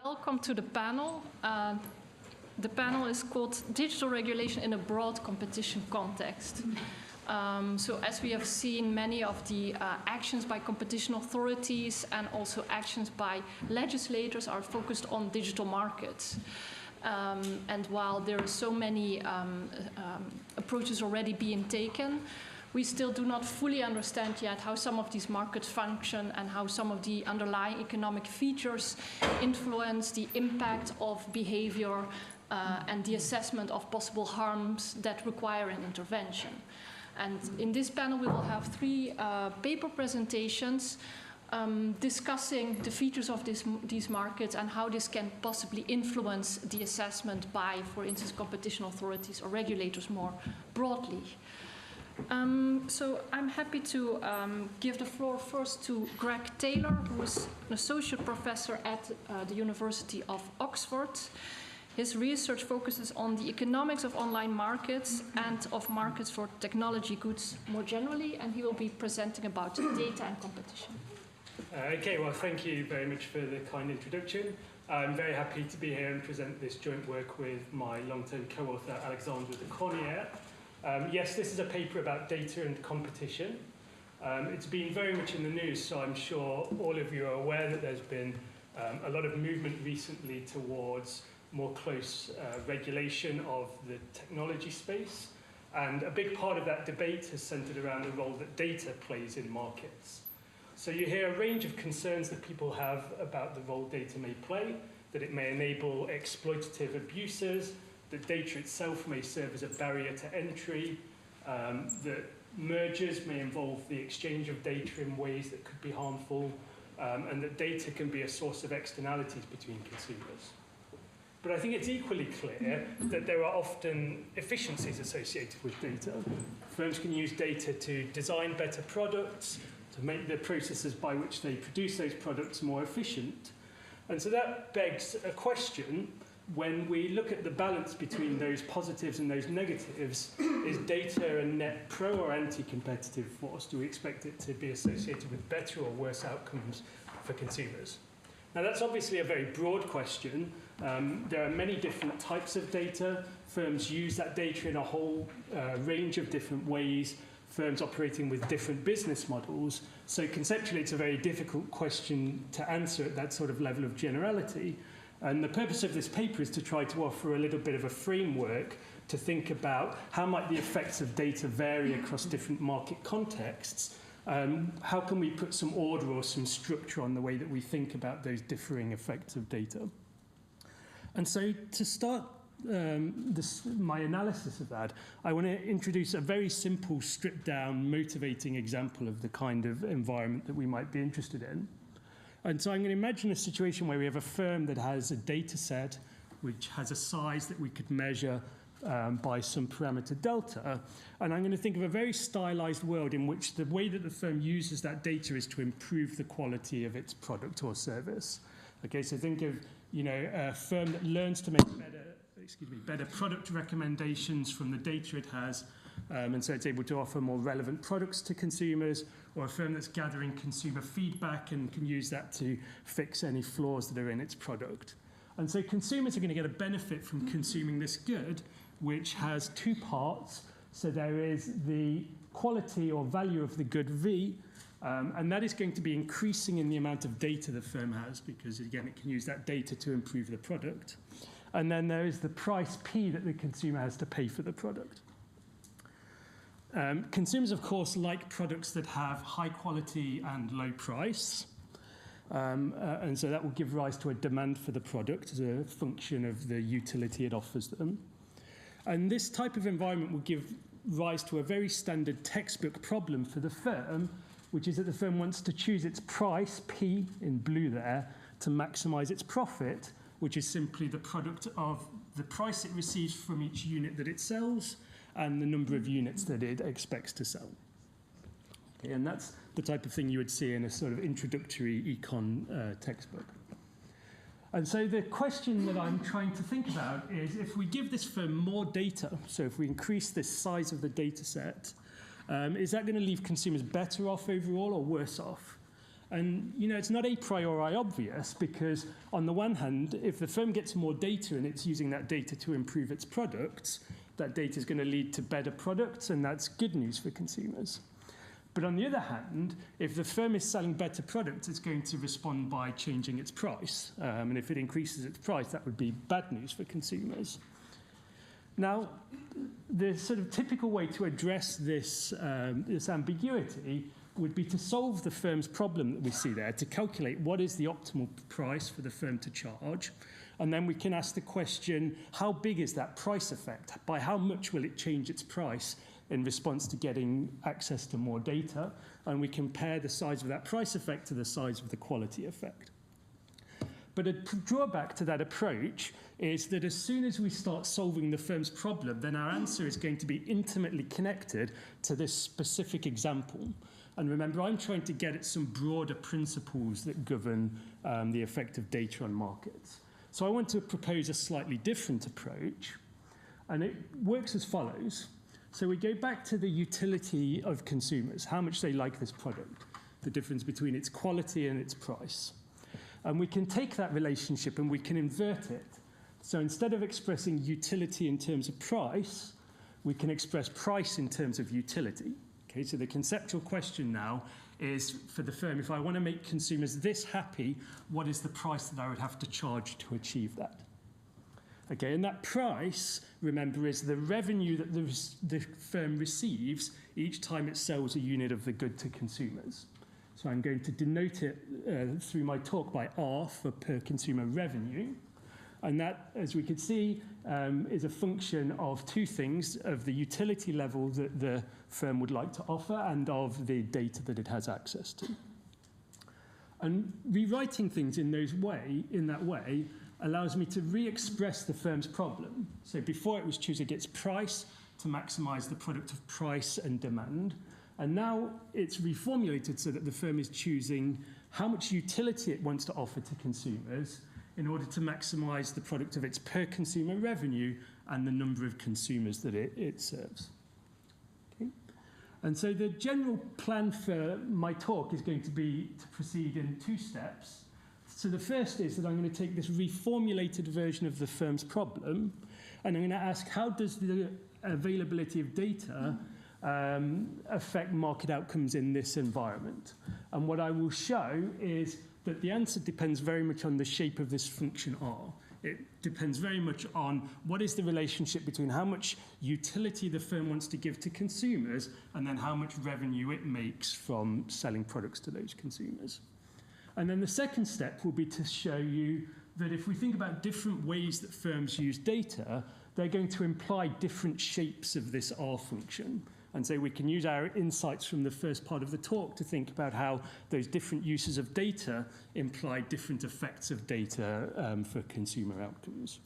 Welcome to the panel. The panel is called Digital Regulation in a Broad Competition Context. So as we have seen, many of the actions by competition authorities and also actions by legislators are focused on digital markets. And while there are so many approaches already being taken, we still do not fully understand yet how some of these markets function and how some of the underlying economic features influence the impact of behavior and the assessment of possible harms that require an intervention. And in this panel, we will have three paper presentations discussing the features of these markets and how this can possibly influence the assessment by, for instance, competition authorities or regulators more broadly. So I'm happy to give the floor first to Greg Taylor, who is an associate professor at the University of Oxford. His research focuses on the economics of online markets and of markets for technology goods more generally, and he will be presenting about data and competition. Okay, well, thank you very much for the kind introduction. I'm very happy to be here and present this joint work with my long-term co-author, Alexandre de Cornière. Yes, this is a paper about data and competition. It's been very much in the news, so I'm sure all of you are aware that there's been a lot of movement recently towards more close regulation of the technology space. And a big part of that debate has centered around the role that data plays in markets. So you hear a range of concerns that people have about the role data may play, that it may enable exploitative abuses, that data itself may serve as a barrier to entry, that mergers may involve the exchange of data in ways that could be harmful, and that data can be a source of externalities between consumers. But I think it's equally clear that there are often efficiencies associated with data. Firms can use data to design better products, to make the processes by which they produce those products more efficient. And so that begs a question. When we look at the balance between those positives and those negatives, is data a net pro or anti-competitive force? Do we expect it to be associated with better or worse outcomes for consumers? Now, that's obviously a very broad question. There are many different types of data. Firms use that data in a whole range of different ways, firms operating with different business models. So conceptually, it's a very difficult question to answer at that sort of level of generality. And the purpose of this paper is to try to offer a little bit of a framework to think about how might the effects of data vary across different market contexts. How can we put some order or some structure on the way that we think about those differing effects of data? And so to start my analysis of that, I want to introduce a very simple, stripped-down, motivating example of the kind of environment that we might be interested in. And so I'm going to imagine a situation where we have a firm that has a data set which has a size that we could measure by some parameter delta. And I'm going to think of a very stylized world in which the way that the firm uses that data is to improve the quality of its product or service. Okay, so think of a firm that learns to make better product recommendations from the data it has, and so it's able to offer more relevant products to consumers, or a firm that's gathering consumer feedback and can use that to fix any flaws that are in its product. And so consumers are going to get a benefit from consuming this good, which has two parts. So there is the quality or value of the good V, and that is going to be increasing in the amount of data the firm has, because, again, it can use that data to improve the product. And then there is the price P that the consumer has to pay for the product. Consumers, of course, like products that have high quality and low price. And so that will give rise to a demand for the product as a function of the utility it offers them. And this type of environment will give rise to a very standard textbook problem for the firm, which is that the firm wants to choose its price, P in blue there, to maximize its profit, which is simply the product of the price it receives from each unit that it sells and the number of units that it expects to sell. Okay, and that's the type of thing you would see in a sort of introductory econ textbook. And so the question that I'm trying to think about is, if we give this firm more data, so if we increase this size of the data set, is that going to leave consumers better off overall or worse off? And, it's not a priori obvious because, on the one hand, if the firm gets more data and it's using that data to improve its products, that data is going to lead to better products, and that's good news for consumers. But on the other hand, if the firm is selling better products, it's going to respond by changing its price. And if it increases its price, that would be bad news for consumers. Now, the sort of typical way to address this ambiguity would be to solve the firm's problem that we see there, to calculate what is the optimal price for the firm to charge. And then we can ask the question, how big is that price effect? By how much will it change its price in response to getting access to more data? And we compare the size of that price effect to the size of the quality effect. But a drawback to that approach is that as soon as we start solving the firm's problem, then our answer is going to be intimately connected to this specific example. And remember, I'm trying to get at some broader principles that govern the effect of data on markets. So I want to propose a slightly different approach, and it works as follows. So we go back to the utility of consumers, how much they like this product, the difference between its quality and its price. And we can take that relationship and we can invert it. So instead of expressing utility in terms of price, we can express price in terms of utility. Okay, so the conceptual question now is, for the firm, if I want to make consumers this happy, what is the price that I would have to charge to achieve that? Okay, and that price, remember, is the revenue that the firm receives each time it sells a unit of the good to consumers. So I'm going to denote it through my talk by R for per consumer revenue. And that, as we could see, is a function of two things, of the utility level that the firm would like to offer and of the data that it has access to. And rewriting things in that way allows me to re-express the firm's problem. So before it was choosing its price to maximize the product of price and demand. And now it's reformulated so that the firm is choosing how much utility it wants to offer to consumers in order to maximize the product of its per consumer revenue and the number of consumers that it serves. Okay. And so the general plan for my talk is going to be to proceed in two steps. So the first is that I'm going to take this reformulated version of the firm's problem, and I'm going to ask, how does the availability of data affect market outcomes in this environment? And what I will show is that the answer depends very much on the shape of this function R. It depends very much on what is the relationship between how much utility the firm wants to give to consumers and then how much revenue it makes from selling products to those consumers. And then the second step will be to show you that if we think about different ways that firms use data, they're going to imply different shapes of this R function. And so we can use our insights from the first part of the talk to think about how those different uses of data imply different effects of data for consumer outcomes.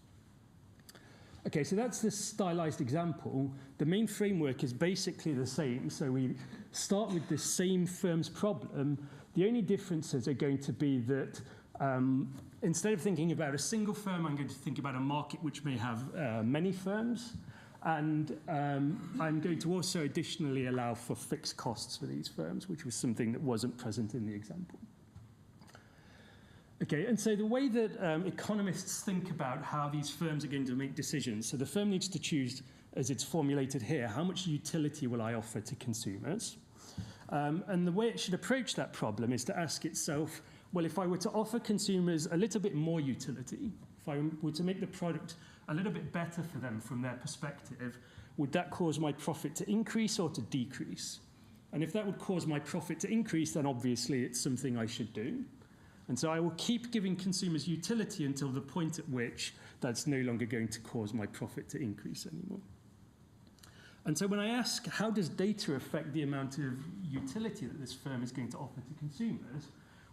Okay, so that's the stylized example. The main framework is basically the same. So we start with the same firm's problem. The only differences are going to be that instead of thinking about a single firm, I'm going to think about a market which may have many firms. And I'm going to also additionally allow for fixed costs for these firms, which was something that wasn't present in the example. Okay, and so the way that economists think about how these firms are going to make decisions, so the firm needs to choose, as it's formulated here, how much utility will I offer to consumers? And the way it should approach that problem is to ask itself, well, if I were to offer consumers a little bit more utility, if I were to make the product a little bit better for them from their perspective, would that cause my profit to increase or to decrease? And if that would cause my profit to increase, then obviously it's something I should do. And so I will keep giving consumers utility until the point at which that's no longer going to cause my profit to increase anymore. And so when I ask, how does data affect the amount of utility that this firm is going to offer to consumers,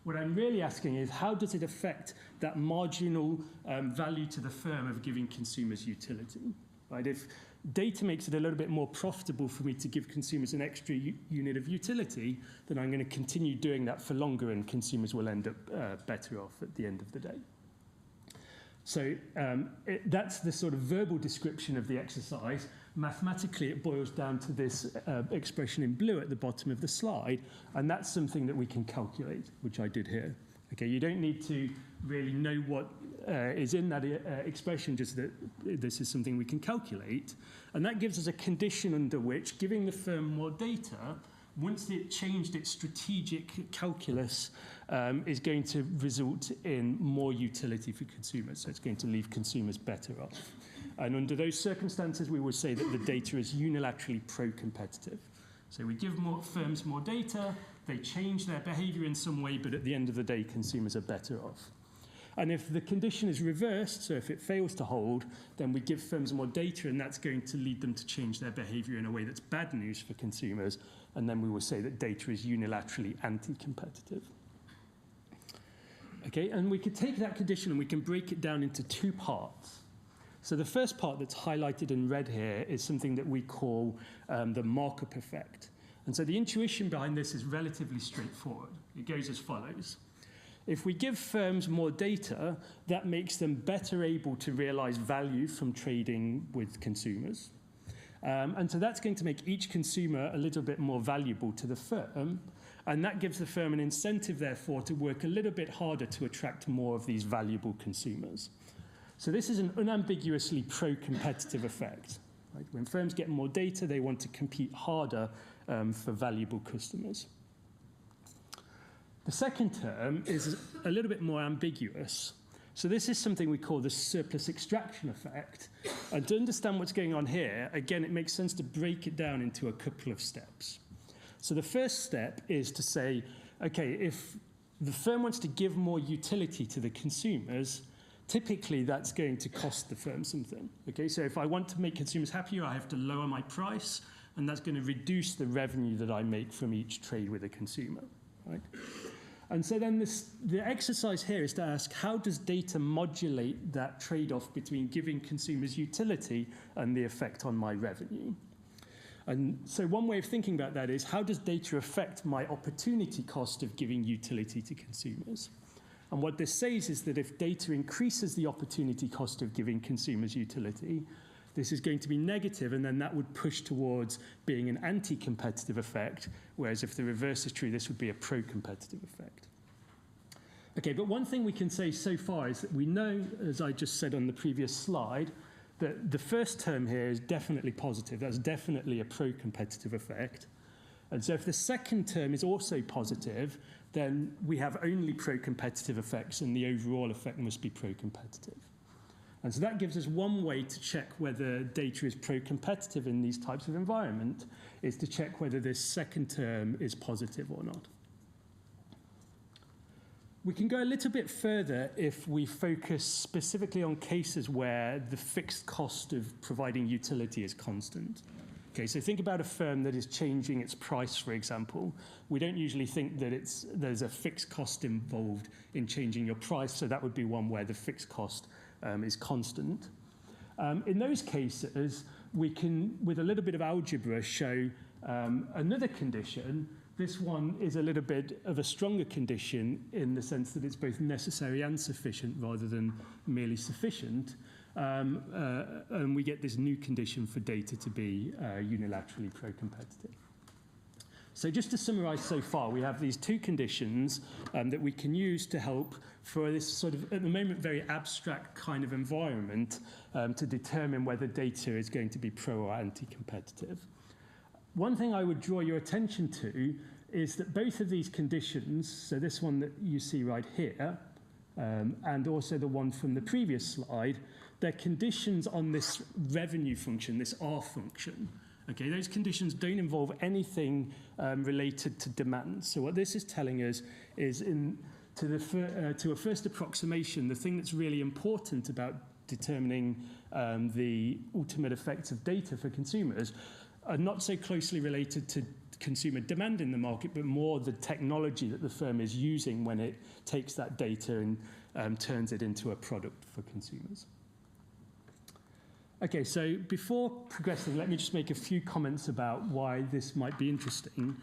what I'm really asking is, how does it affect that marginal value to the firm of giving consumers utility? Right? If data makes it a little bit more profitable for me to give consumers an extra unit of utility, then I'm going to continue doing that for longer, and consumers will end up better off at the end of the day. So that's the sort of verbal description of the exercise. mathematically it boils down to this expression in blue at the bottom of the slide, and that's something that we can calculate, which I did here. Okay, you don't need to really know what is in that expression, just that this is something we can calculate. And that gives us a condition under which, giving the firm more data, once it changed its strategic calculus, is going to result in more utility for consumers. So it's going to leave consumers better off. And under those circumstances, we would say that the data is unilaterally pro-competitive. So we give firms more data, they change their behavior in some way, but at the end of the day, consumers are better off. And if the condition is reversed, so if it fails to hold, then we give firms more data, and that's going to lead them to change their behavior in a way that's bad news for consumers, and then we will say that data is unilaterally anti-competitive. Okay, and we could take that condition and we can break it down into two parts. So the first part that's highlighted in red here is something that we call the markup effect. And so the intuition behind this is relatively straightforward. It goes as follows. If we give firms more data, that makes them better able to realize value from trading with consumers. And so that's going to make each consumer a little bit more valuable to the firm. And that gives the firm an incentive, therefore, to work a little bit harder to attract more of these valuable consumers. So this is an unambiguously pro-competitive effect. Right? When firms get more data, they want to compete harder for valuable customers. The second term is a little bit more ambiguous. So this is something we call the surplus extraction effect. And to understand what's going on here, again, it makes sense to break it down into a couple of steps. So the first step is to say, okay, if the firm wants to give more utility to the consumers, typically that's going to cost the firm something. Okay, so if I want to make consumers happier, I have to lower my price, and that's going to reduce the revenue that I make from each trade with a consumer. Right? And so then the exercise here is to ask, how does data modulate that trade-off between giving consumers utility and the effect on my revenue? And so one way of thinking about that is, how does data affect my opportunity cost of giving utility to consumers? And what this says is that if data increases the opportunity cost of giving consumers utility, this is going to be negative, and then that would push towards being an anti-competitive effect, whereas if the reverse is true, this would be a pro-competitive effect. Okay, but one thing we can say so far is that we know, as I just said on the previous slide, that the first term here is definitely positive. That's definitely a pro-competitive effect. And so if the second term is also positive, then we have only pro-competitive effects, and the overall effect must be pro-competitive. And so that gives us one way to check whether data is pro-competitive in these types of environment, is to check whether this second term is positive or not. We can go a little bit further if we focus specifically on cases where the fixed cost of providing utility is constant. Okay, so think about a firm that is changing its price, for example. We don't usually think that there's a fixed cost involved in changing your price, so that would be one where the fixed cost is constant. In those cases, we can, with a little bit of algebra, show another condition. This one is a little bit of a stronger condition in the sense that it's both necessary and sufficient rather than merely sufficient. And we get this new condition for data to be unilaterally pro-competitive. So just to summarize so far, we have these two conditions that we can use to help for this sort of, at the moment, very abstract kind of environment to determine whether data is going to be pro or anti-competitive. One thing I would draw your attention to is that both of these conditions, so this one that you see right here, and also the one from the previous slide, they're conditions on this revenue function, this R function. Okay, those conditions don't involve anything related to demand. So what this is telling us is to a first approximation, the thing that's really important about determining the ultimate effects of data for consumers are not so closely related to consumer demand in the market, but more the technology that the firm is using when it takes that data and turns it into a product for consumers. Okay, so before progressing, let me just make a few comments about why this might be interesting.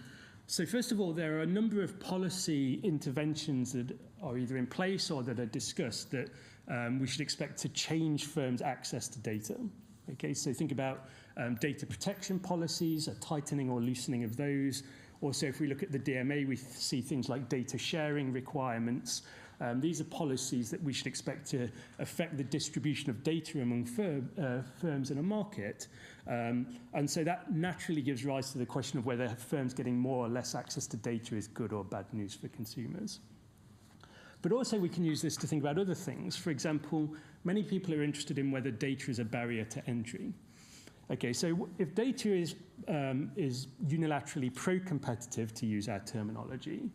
So first of all, there are a number of policy interventions that are either in place or that are discussed that we should expect to change firms' access to data. Okay, so think about data protection policies, a tightening or loosening of those. Also, if we look at the DMA, we see things like data sharing requirements. These are policies that we should expect to affect the distribution of data among firms in a market. And so that naturally gives rise to the question of whether firms getting more or less access to data is good or bad news for consumers. But also we can use this to think about other things. For example, many people are interested in whether data is a barrier to entry. Okay, so if data is unilaterally pro-competitive, to use our terminology,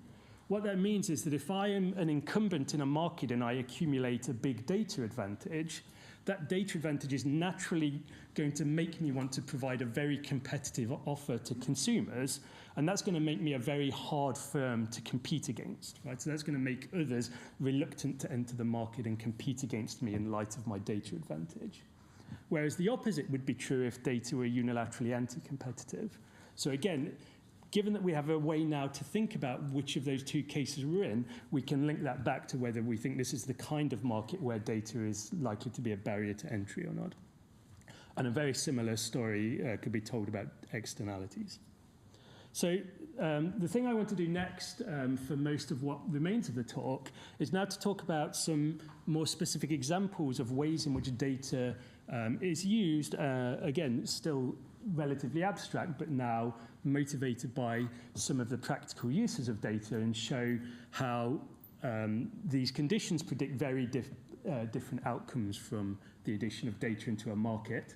what that means is that if I am an incumbent in a market and I accumulate a big data advantage, that data advantage is naturally going to make me want to provide a very competitive offer to consumers, and that's going to make me a very hard firm to compete against, right? So that's going to make others reluctant to enter the market and compete against me in light of my data advantage. Whereas the opposite would be true if data were unilaterally anti-competitive. So again, given that we have a way now to think about which of those two cases we're in, we can link that back to whether we think this is the kind of market where data is likely to be a barrier to entry or not. And a very similar story could be told about externalities. So the thing I want to do next for most of what remains of the talk is now to talk about some more specific examples of ways in which data is used, again, still relatively abstract, but now motivated by some of the practical uses of data, and show how these conditions predict very different outcomes from the addition of data into a market.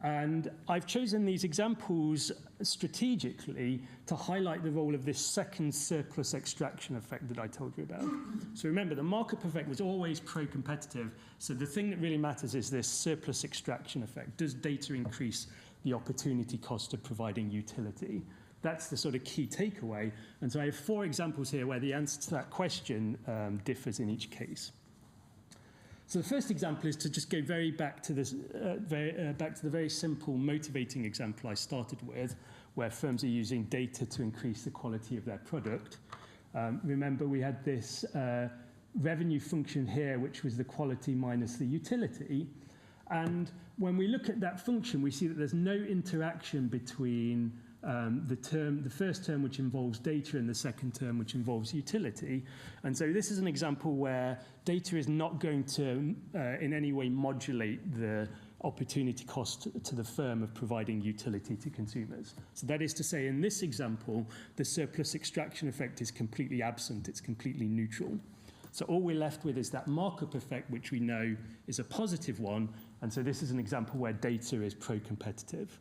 And I've chosen these examples strategically to highlight the role of this second surplus extraction effect that I told you about. So remember, the markup effect was always pro-competitive. So the thing that really matters is this surplus extraction effect. Does data increase the opportunity cost of providing utility? That's the sort of key takeaway. And so I have 4 examples here where the answer to that question differs in each case. So the first example is to just go back to the very simple motivating example I started with, where firms are using data to increase the quality of their product. Remember, we had this revenue function here, which was the quality minus the utility. And when we look at that function, we see that there's no interaction between the first term, which involves data, and the second term, which involves utility. And so this is an example where data is not going to in any way modulate the opportunity cost to the firm of providing utility to consumers. So that is to say, in this example, the surplus extraction effect is completely absent. It's completely neutral. So all we're left with is that markup effect, which we know is a positive one. And so this is an example where data is pro-competitive.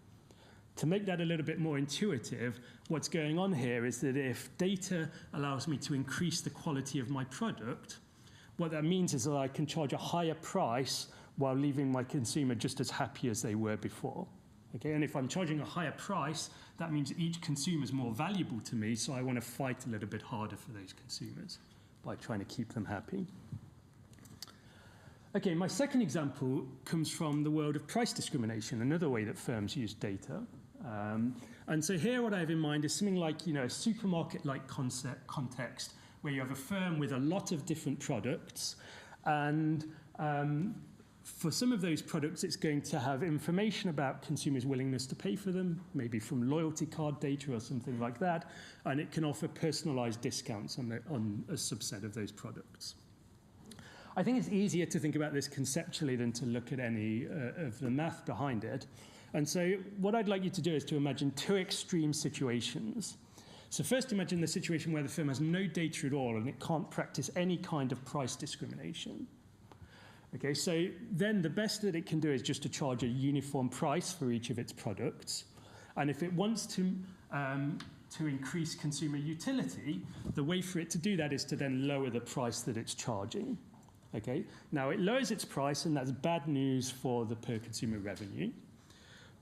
To make that a little bit more intuitive, what's going on here is that if data allows me to increase the quality of my product, what that means is that I can charge a higher price while leaving my consumer just as happy as they were before. Okay? And if I'm charging a higher price, that means that each consumer is more valuable to me, so I want to fight a little bit harder for those consumers by trying to keep them happy. Okay, my second example comes from the world of price discrimination, another way that firms use data. And so here what I have in mind is something like, a supermarket-like context where you have a firm with a lot of different products, and for some of those products it's going to have information about consumers' willingness to pay for them, maybe from loyalty card data or something like that, and it can offer personalized discounts on a subset of those products. I think it's easier to think about this conceptually than to look at any of the math behind it. And so what I'd like you to do is to imagine 2 extreme situations. So first, imagine the situation where the firm has no data at all and it can't practice any kind of price discrimination. Okay, so then the best that it can do is just to charge a uniform price for each of its products. And if it wants to increase consumer utility, the way for it to do that is to then lower the price that it's charging. Okay, now it lowers its price, and that's bad news for the per consumer revenue.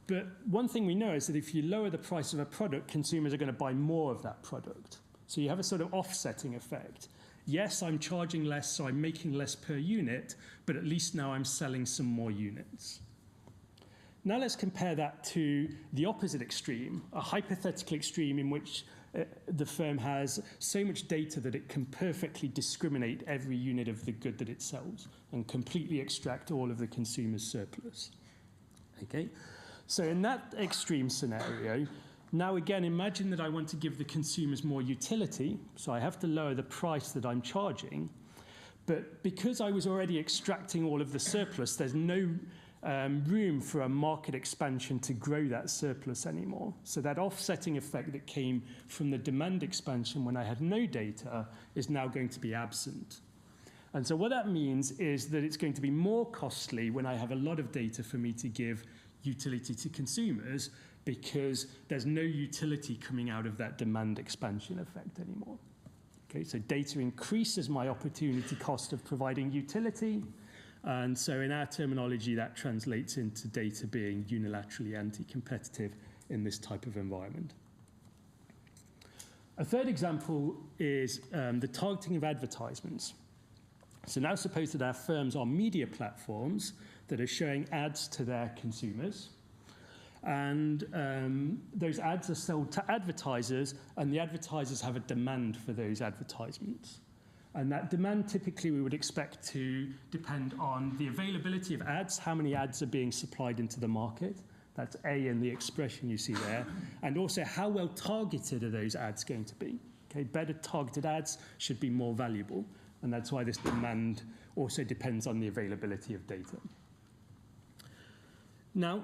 But one thing we know is that if you lower the price of a product, consumers are going to buy more of that product. So you have a sort of offsetting effect. Yes, I'm charging less, so I'm making less per unit, but at least now I'm selling some more units. Now let's compare that to the opposite extreme, a hypothetical extreme in which the firm has so much data that it can perfectly discriminate every unit of the good that it sells and completely extract all of the consumer's surplus. Okay? So in that extreme scenario, now again, imagine that I want to give the consumers more utility, so I have to lower the price that I'm charging. But because I was already extracting all of the surplus, there's no room for a market expansion to grow that surplus anymore. So that offsetting effect that came from the demand expansion when I had no data is now going to be absent. And so what that means is that it's going to be more costly when I have a lot of data for me to give utility to consumers, because there's no utility coming out of that demand expansion effect anymore. Okay, so data increases my opportunity cost of providing utility, and so in our terminology that translates into data being unilaterally anti-competitive in this type of environment. A third example is the targeting of advertisements. So now suppose that our firms are media platforms that are showing ads to their consumers, and those ads are sold to advertisers, and the advertisers have a demand for those advertisements. And that demand typically we would expect to depend on the availability of ads, how many ads are being supplied into the market. That's A in the expression you see there. And also how well targeted are those ads going to be. Okay, better targeted ads should be more valuable. And that's why this demand also depends on the availability of data. Now,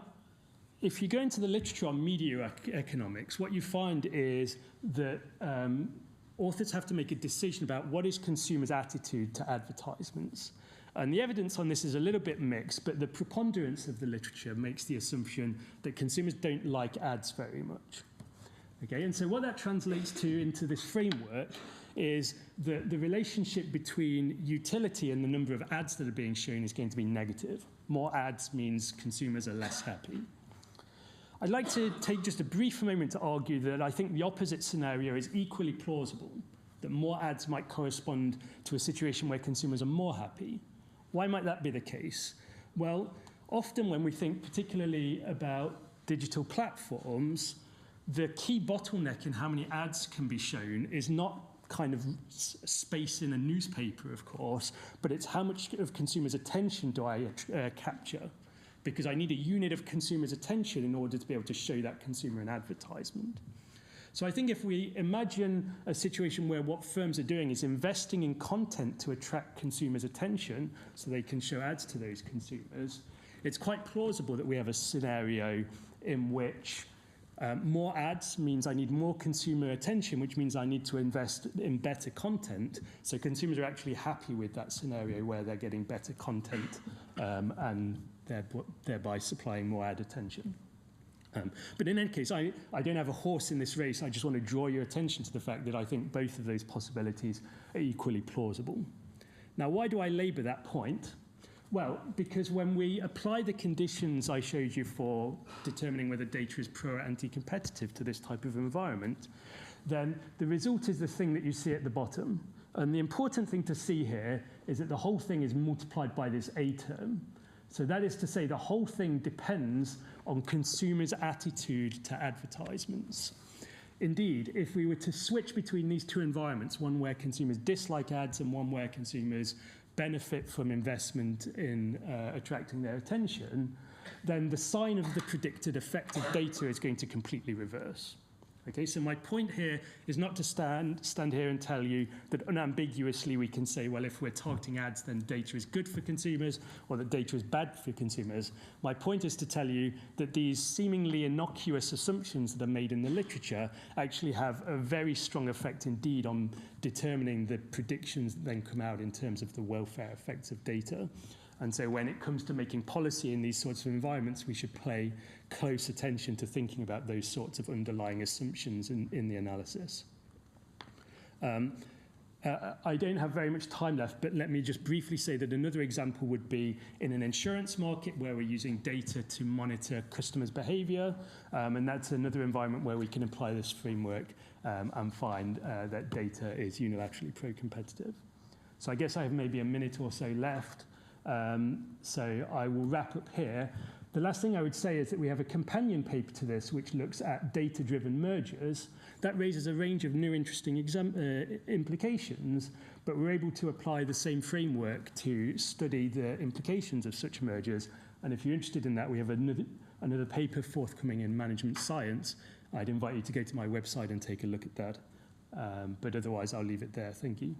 if you go into the literature on media economics, what you find is that authors have to make a decision about what is consumers' attitude to advertisements. And the evidence on this is a little bit mixed, but the preponderance of the literature makes the assumption that consumers don't like ads very much. Okay, and so what that translates to into this framework is that the relationship between utility and the number of ads that are being shown is going to be negative. More ads means consumers are less happy. I'd like to take just a brief moment to argue that I think the opposite scenario is equally plausible, that more ads might correspond to a situation where consumers are more happy. Why might that be the case? Well, often when we think particularly about digital platforms, the key bottleneck in how many ads can be shown is not kind of space in a newspaper, of course, but it's how much of consumers' attention do I capture? Because I need a unit of consumers' attention in order to be able to show that consumer an advertisement. So I think if we imagine a situation where what firms are doing is investing in content to attract consumers' attention so they can show ads to those consumers, it's quite plausible that we have a scenario in which more ads means I need more consumer attention, which means I need to invest in better content. So consumers are actually happy with that scenario where they're getting better content and thereby supplying more ad attention. But in any case, I don't have a horse in this race. I just want to draw your attention to the fact that I think both of those possibilities are equally plausible. Now, why do I labour that point? Well, because when we apply the conditions I showed you for determining whether data is pro or anti-competitive to this type of environment, then the result is the thing that you see at the bottom. And the important thing to see here is that the whole thing is multiplied by this A term. So that is to say the whole thing depends on consumers' attitude to advertisements. Indeed, if we were to switch between these two environments, one where consumers dislike ads and one where consumers benefit from investment in attracting their attention, then the sign of the predicted effect of data is going to completely reverse. Okay, so my point here is not to stand here and tell you that unambiguously we can say, well, if we're targeting ads, then data is good for consumers, or that data is bad for consumers. My point is to tell you that these seemingly innocuous assumptions that are made in the literature actually have a very strong effect indeed on determining the predictions that then come out in terms of the welfare effects of data. And so when it comes to making policy in these sorts of environments, we should pay close attention to thinking about those sorts of underlying assumptions in the analysis. I don't have very much time left, but let me just briefly say that another example would be in an insurance market where we're using data to monitor customers' behavior, and that's another environment where we can apply this framework and find that data is unilaterally pro-competitive. So I guess I have maybe a minute or so left. So I will wrap up here. The last thing I would say is that we have a companion paper to this which looks at data-driven mergers. That raises a range of new interesting implications, but we're able to apply the same framework to study the implications of such mergers. And if you're interested in that, we have another paper forthcoming in management science, I'd invite you to go to my website and take a look at that. But otherwise, I'll leave it there. Thank you.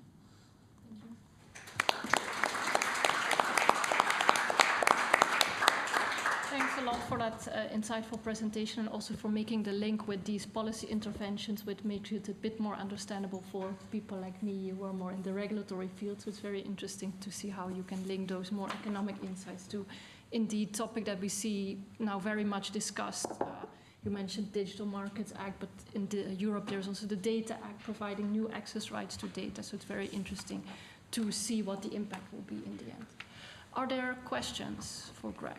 Thanks a lot for that insightful presentation, and also for making the link with these policy interventions, which makes it a bit more understandable for people like me who are more in the regulatory field. So it's very interesting to see how you can link those more economic insights to, indeed, topic that we see now very much discussed. You mentioned Digital Markets Act, but in Europe there's also the Data Act providing new access rights to data. So it's very interesting to see what the impact will be in the end. Are there questions for Greg?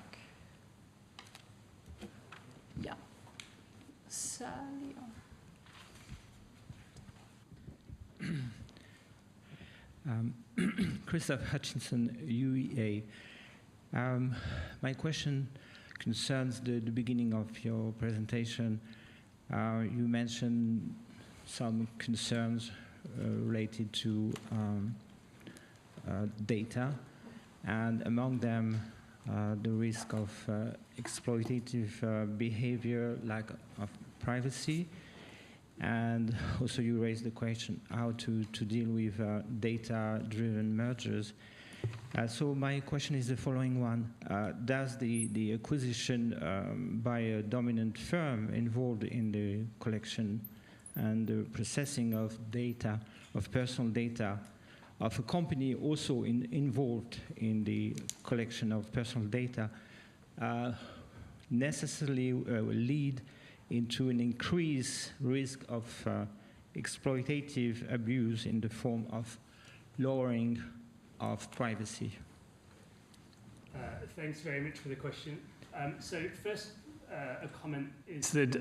Yeah. Sally. Christoph Hutchinson, UEA. My question concerns the beginning of your presentation. You mentioned some concerns related to data, and among them the risk of exploitative behavior, lack of privacy, and also you raised the question how to deal with data-driven mergers. So my question is the following one. Does the acquisition by a dominant firm involved in the collection and the processing of data, of personal data, of a company also involved in the collection of personal data, necessarily lead into an increased risk of exploitative abuse in the form of lowering of privacy? Thanks very much for the question. So first, a comment is that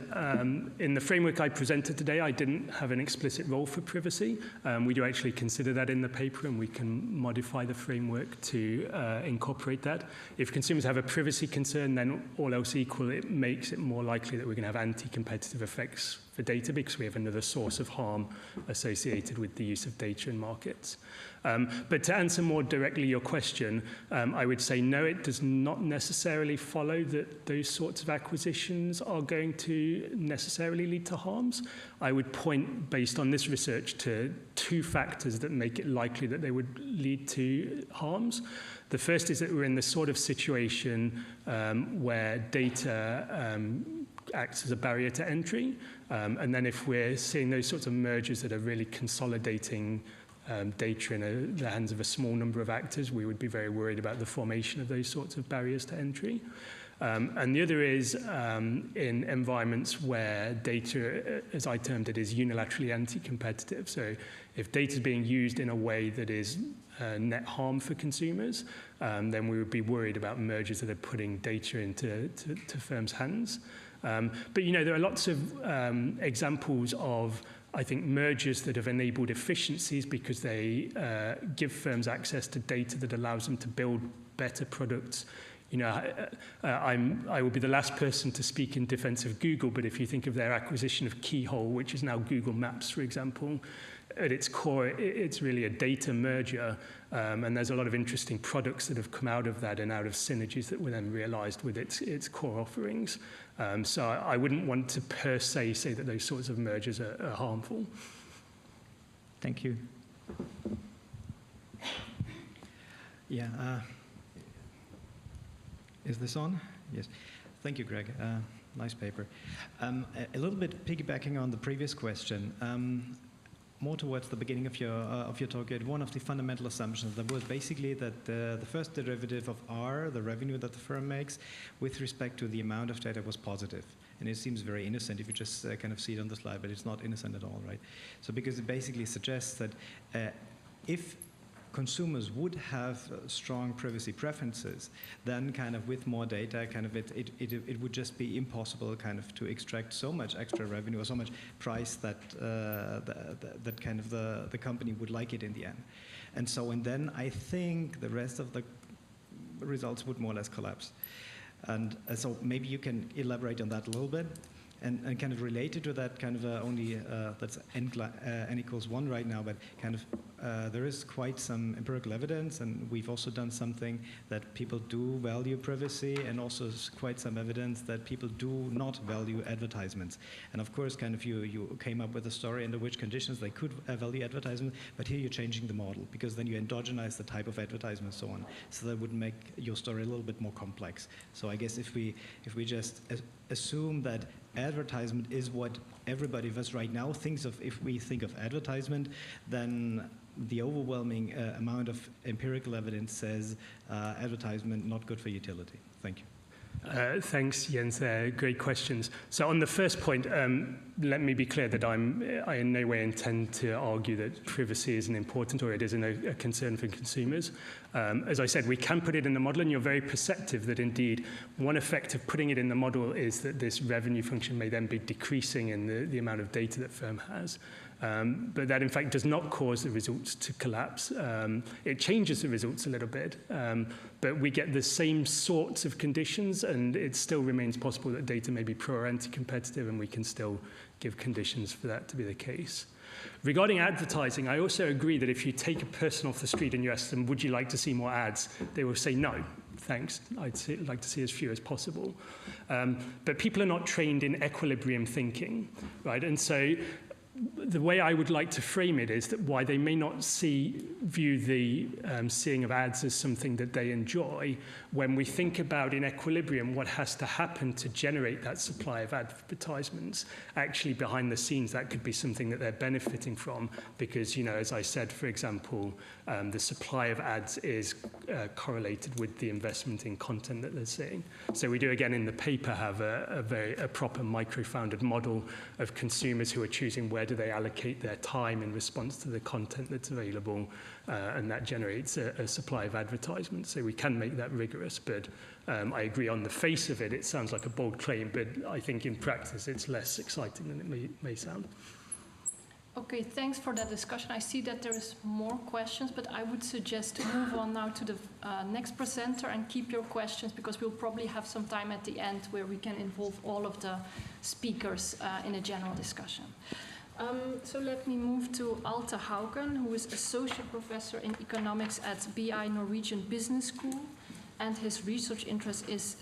in the framework I presented today, I didn't have an explicit role for privacy. We do actually consider that in the paper, and we can modify the framework to incorporate that. If consumers have a privacy concern, then all else equal, it makes it more likely that we're going to have anti-competitive effects for data, because we have another source of harm associated with the use of data in markets. But to answer more directly your question, I would say no, it does not necessarily follow that those sorts of acquisitions are going to necessarily lead to harms. I would point, based on this research, to two factors that make it likely that they would lead to harms. The first is that we're in the sort of situation where data acts as a barrier to entry. And then if we're seeing those sorts of mergers that are really consolidating data in the hands of a small number of actors, we would be very worried about the formation of those sorts of barriers to entry. And the other is in environments where data, as I termed it, is unilaterally anti-competitive. So if data is being used in a way that is net harm for consumers, then we would be worried about mergers that are putting data into firms' hands. But, you know, there are lots of examples of, I think, mergers that have enabled efficiencies because they give firms access to data that allows them to build better products. You know, I will be the last person to speak in defense of Google, but if you think of their acquisition of Keyhole, which is now Google Maps, for example, at its core, it's really a data merger, and there's a lot of interesting products that have come out of that and out of synergies that were then realized with its core offerings. So I wouldn't want to per se say that those sorts of mergers are harmful. Thank you. Yeah. Is this on? Yes. Thank you, Greg. Nice paper. A little bit piggybacking on the previous question. More towards the beginning of your talk, you had one of the fundamental assumptions that was basically that the first derivative of R, the revenue that the firm makes, with respect to the amount of data, was positive. And it seems very innocent if you just kind of see it on the slide, but it's not innocent at all, right? So because it basically suggests that if consumers would have strong privacy preferences, then kind of with more data, kind of it would just be impossible kind of to extract so much extra revenue or so much price that that kind of the company would like it in the end. And so, and then I think the rest of the results would more or less collapse. And so maybe you can elaborate on that a little bit. And kind of related to that, kind of only that's n equals 1 right now, but kind of there is quite some empirical evidence, and we've also done something that people do value privacy, and also quite some evidence that people do not value advertisements. And of course, kind of you came up with a story under which conditions they could value advertisement, but here you're changing the model, because then you endogenize the type of advertisement and so on. So that would make your story a little bit more complex. So I guess if we just assume that advertisement is what everybody of us right now thinks of, if we think of advertisement, then the overwhelming amount of empirical evidence says advertisement not good for utility. Thank you. Thanks, Jens. Great questions. So on the first point, let me be clear that I in no way intend to argue that privacy isn't important or it isn't a concern for consumers. As I said, we can put it in the model, and you're very perceptive that indeed one effect of putting it in the model is that this revenue function may then be decreasing in the amount of data that firm has. But that, in fact, does not cause the results to collapse. It changes the results a little bit, but we get the same sorts of conditions, and it still remains possible that data may be pro or anti-competitive, and we can still give conditions for that to be the case. Regarding advertising, I also agree that if you take a person off the street and you ask them, would you like to see more ads? They will say no. Thanks, I'd like to see as few as possible. But people are not trained in equilibrium thinking, right? And so the way I would like to frame it is that why they may not view the seeing of ads as something that they enjoy, when we think about in equilibrium what has to happen to generate that supply of advertisements, actually behind the scenes that could be something that they're benefiting from, because, you know, as I said, for example, the supply of ads is correlated with the investment in content that they're seeing. So we do, again, in the paper have a proper micro-founded model of consumers who are choosing where do they allocate their time in response to the content that's available, and that generates a supply of advertisements. So we can make that rigorous, but I agree on the face of it, it sounds like a bold claim, but I think in practice it's less exciting than it may sound. Okay, thanks for that discussion. I see that there is more questions, but I would suggest to move on now to the next presenter and keep your questions, because we'll probably have some time at the end where we can involve all of the speakers in a general discussion. So let me move to Atle Haugen, who is Associate Professor in Economics at BI Norwegian Business School, and his research interest is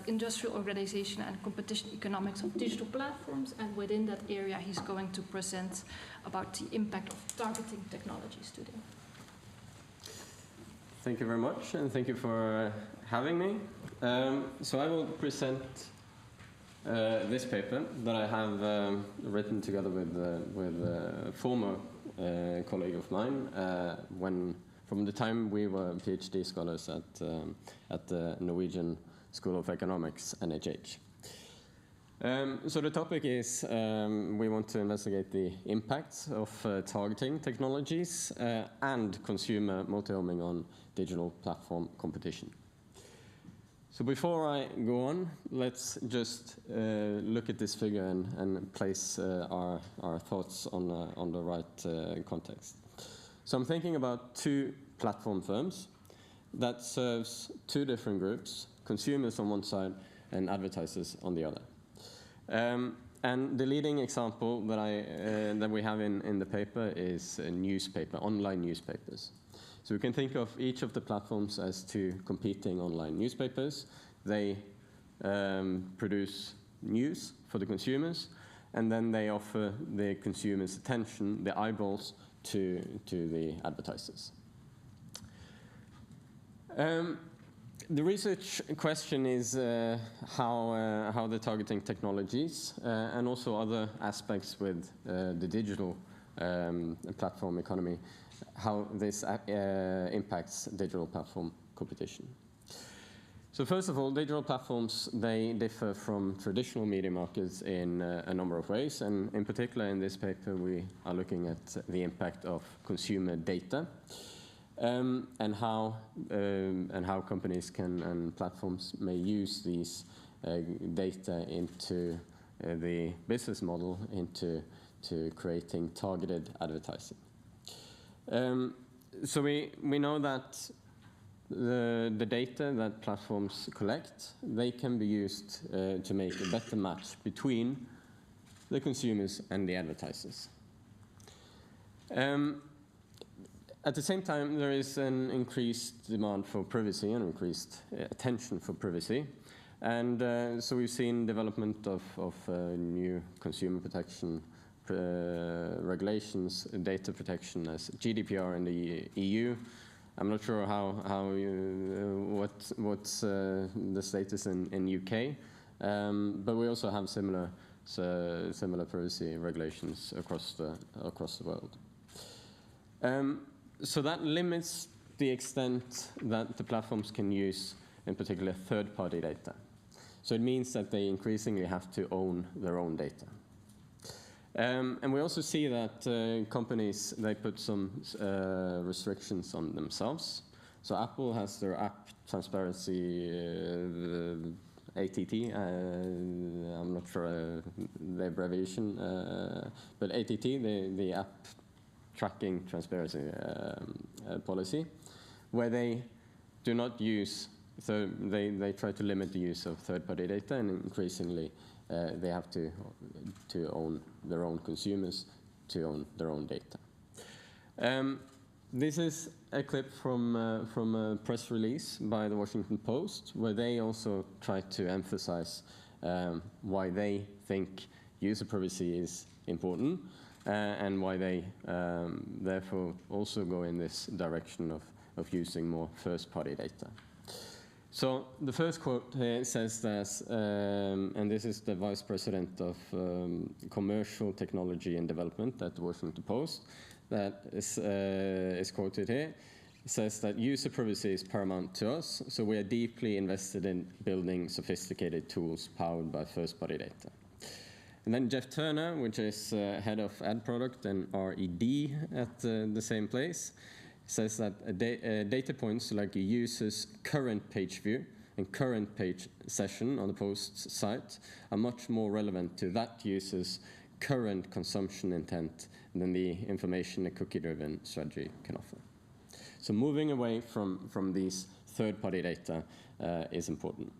industrial organization and competition economics of digital platforms, and within that area he's going to present about the impact of targeting technologies today. Thank you very much, and thank you for having me. So I will present this paper that I have written together with a former colleague of mine from the time we were PhD scholars at the Norwegian School of Economics, NHH. So the topic is we want to investigate the impacts of targeting technologies and consumer multi-homing on digital platform competition. So before I go on, let's just look at this figure and place our thoughts on the right context. So I'm thinking about two platform firms that serves two different groups, consumers on one side and advertisers on the other. And the leading example that we have in the paper is a newspaper, online newspapers. So we can think of each of the platforms as two competing online newspapers. They produce news for the consumers, and then they offer the consumers' attention, the eyeballs, to the advertisers. The research question is how the targeting technologies and also other aspects with the digital platform economy, how this impacts digital platform competition. So first of all, digital platforms, they differ from traditional media markets in a number of ways, and in particular in this paper we are looking at the impact of consumer data and how companies and platforms may use these data into the business model, into creating targeted advertising. So we know that the data that platforms collect, they can be used to make a better match between the consumers and the advertisers. At the same time, there is an increased demand for privacy and increased attention for privacy. And so we've seen development of new consumer protection regulations, data protection as GDPR in the EU. I'm not sure what's the status in UK, but we also have similar privacy regulations across the world. So that limits the extent that the platforms can use, in particular, third-party data. So it means that they increasingly have to own their own data. And we also see that companies, they put some restrictions on themselves. So Apple has their app transparency, ATT, I'm not sure the abbreviation, but ATT, the app tracking transparency policy, where they do not use, so they try to limit the use of third-party data, and increasingly they have to own their own consumers, to own their own data. This is a clip from a press release by the Washington Post, where they also try to emphasize why they think user privacy is important, and why they therefore also go in this direction of using more first-party data. So the first quote here says that, and this is the Vice President of Commercial Technology and Development at the Washington Post, that is quoted here. It says that user privacy is paramount to us, so we are deeply invested in building sophisticated tools powered by first-party data. And then Jeff Turner, which is head of ad product and R&D at the same place, says that data points like a user's current page view and current page session on the Post's site are much more relevant to that user's current consumption intent than the information a cookie-driven strategy can offer. So moving away from these third-party data is important.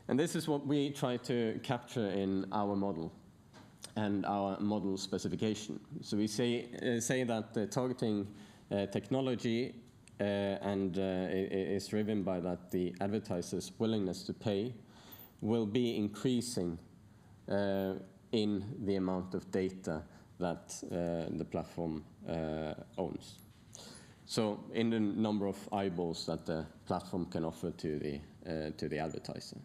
And this is what we try to capture in our model and our model specification. So we say that targeting technology is driven by that the advertiser's willingness to pay will be increasing in the amount of data that the platform owns. So in the number of eyeballs that the platform can offer to the advertiser.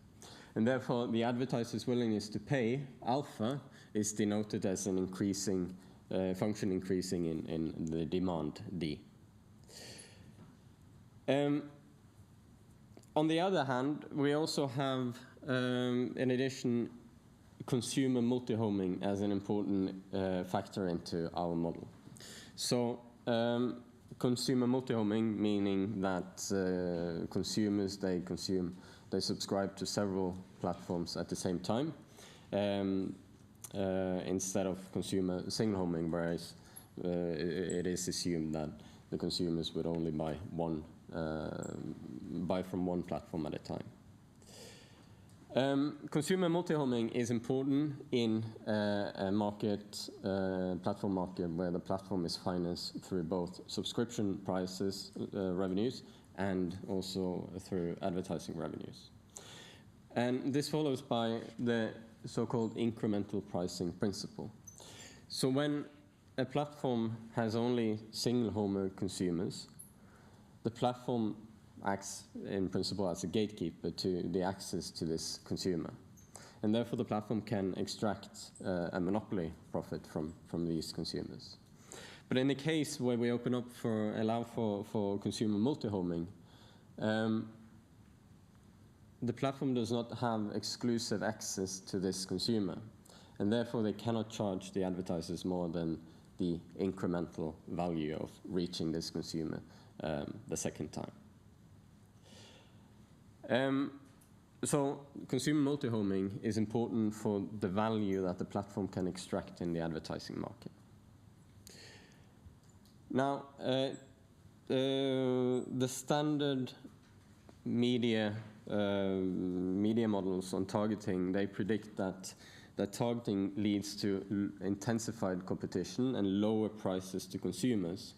And therefore, the advertiser's willingness to pay, alpha, is denoted as an increasing function increasing in the demand, D. On the other hand, we also have, in addition, consumer multi-homing as an important factor into our model. So consumer multi-homing, meaning that consumers, they subscribe to several platforms at the same time, instead of consumer single homing, whereas it is assumed that the consumers would only buy from one platform at a time. Consumer multi-homing is important in a market, platform market, where the platform is financed through both subscription prices, revenues, and also through advertising revenues. And this follows by the so-called incremental pricing principle. So when a platform has only single-homer consumers, the platform acts in principle as a gatekeeper to the access to this consumer. And therefore the platform can extract a monopoly profit from these consumers. But in the case where we allow for consumer multi-homing, the platform does not have exclusive access to this consumer, and therefore they cannot charge the advertisers more than the incremental value of reaching this consumer the second time. So consumer multi-homing is important for the value that the platform can extract in the advertising market. Now, the standard media models on targeting, they predict that that targeting leads to intensified competition and lower prices to consumers,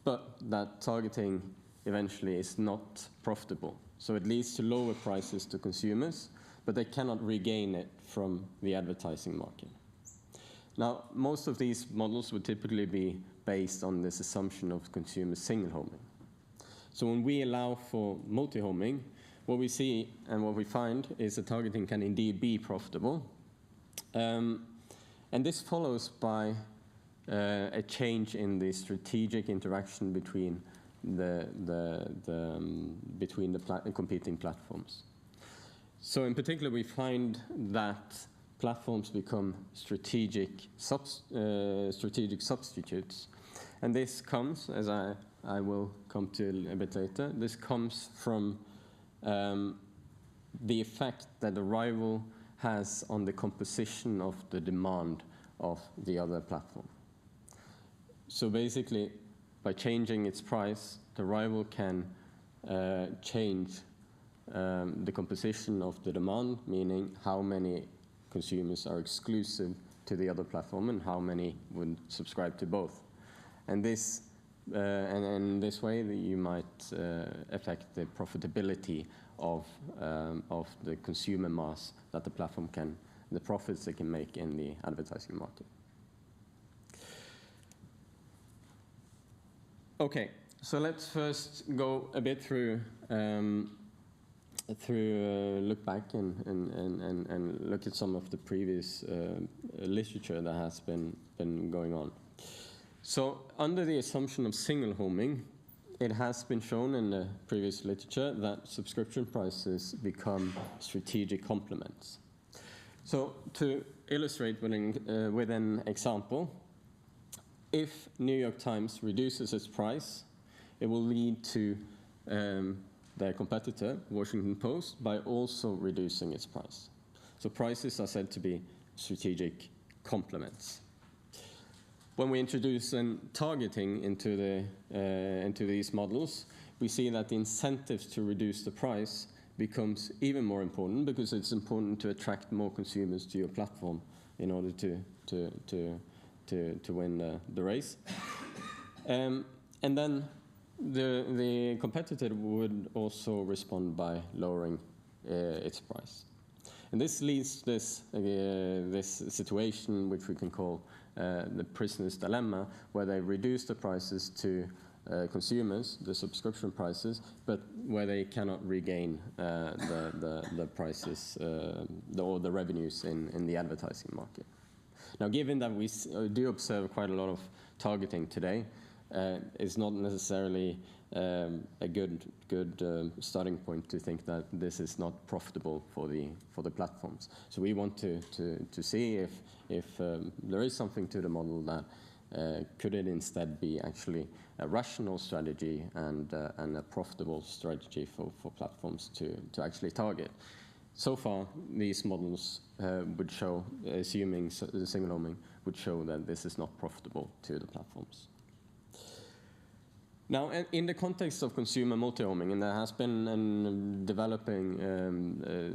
but that targeting eventually is not profitable. So it leads to lower prices to consumers, but they cannot regain it from the advertising market. Now, most of these models would typically be based on this assumption of consumer single homing. So when we allow for multi-homing, what we see and what we find is that targeting can indeed be profitable. And this follows by a change in the strategic interaction between the competing platforms. So in particular, we find that platforms become strategic substitutes. And this comes, as I will come to a bit later, this comes from the effect that the rival has on the composition of the demand of the other platform. So basically, by changing its price, the rival can change the composition of the demand, meaning how many consumers are exclusive to the other platform and how many would subscribe to both. And this, and in this way, you might affect the profitability of the consumer mass that the platform can, the profits they can make in the advertising market. Okay, so let's first go a bit through look back and look at some of the previous literature that has been going on. So under the assumption of single homing, it has been shown in the previous literature that subscription prices become strategic complements. So to illustrate with an example, if New York Times reduces its price, it will lead to their competitor, Washington Post, by also reducing its price. So prices are said to be strategic complements. When we introduce targeting into these models, we see that the incentives to reduce the price becomes even more important, because it's important to attract more consumers to your platform in order to win the race. And then the competitor would also respond by lowering its price. And this leads to this situation, which we can call the prisoner's dilemma, where they reduce the prices to consumers, the subscription prices, but where they cannot regain the prices or the revenues in the advertising market. Now, given that we do observe quite a lot of targeting today, it's not necessarily a good starting point to think that this is not profitable for the platforms. So we want to see if there is something to the model that could it instead be actually a rational strategy and a profitable strategy for platforms to actually target. So far, these models would show, assuming the single homing, would show that this is not profitable to the platforms. Now, in the context of consumer multi-homing, and there has been a developing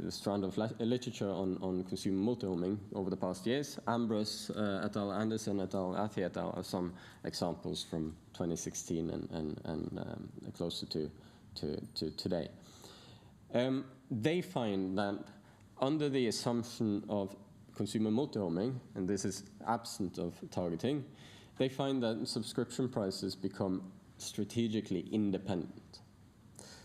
strand of literature on consumer multi-homing over the past years, Ambrose et al., Anderson et al., Atle et al. Are some examples from 2016 and closer to today. They find that under the assumption of consumer multi-homing, and this is absent of targeting, they find that subscription prices become strategically independent.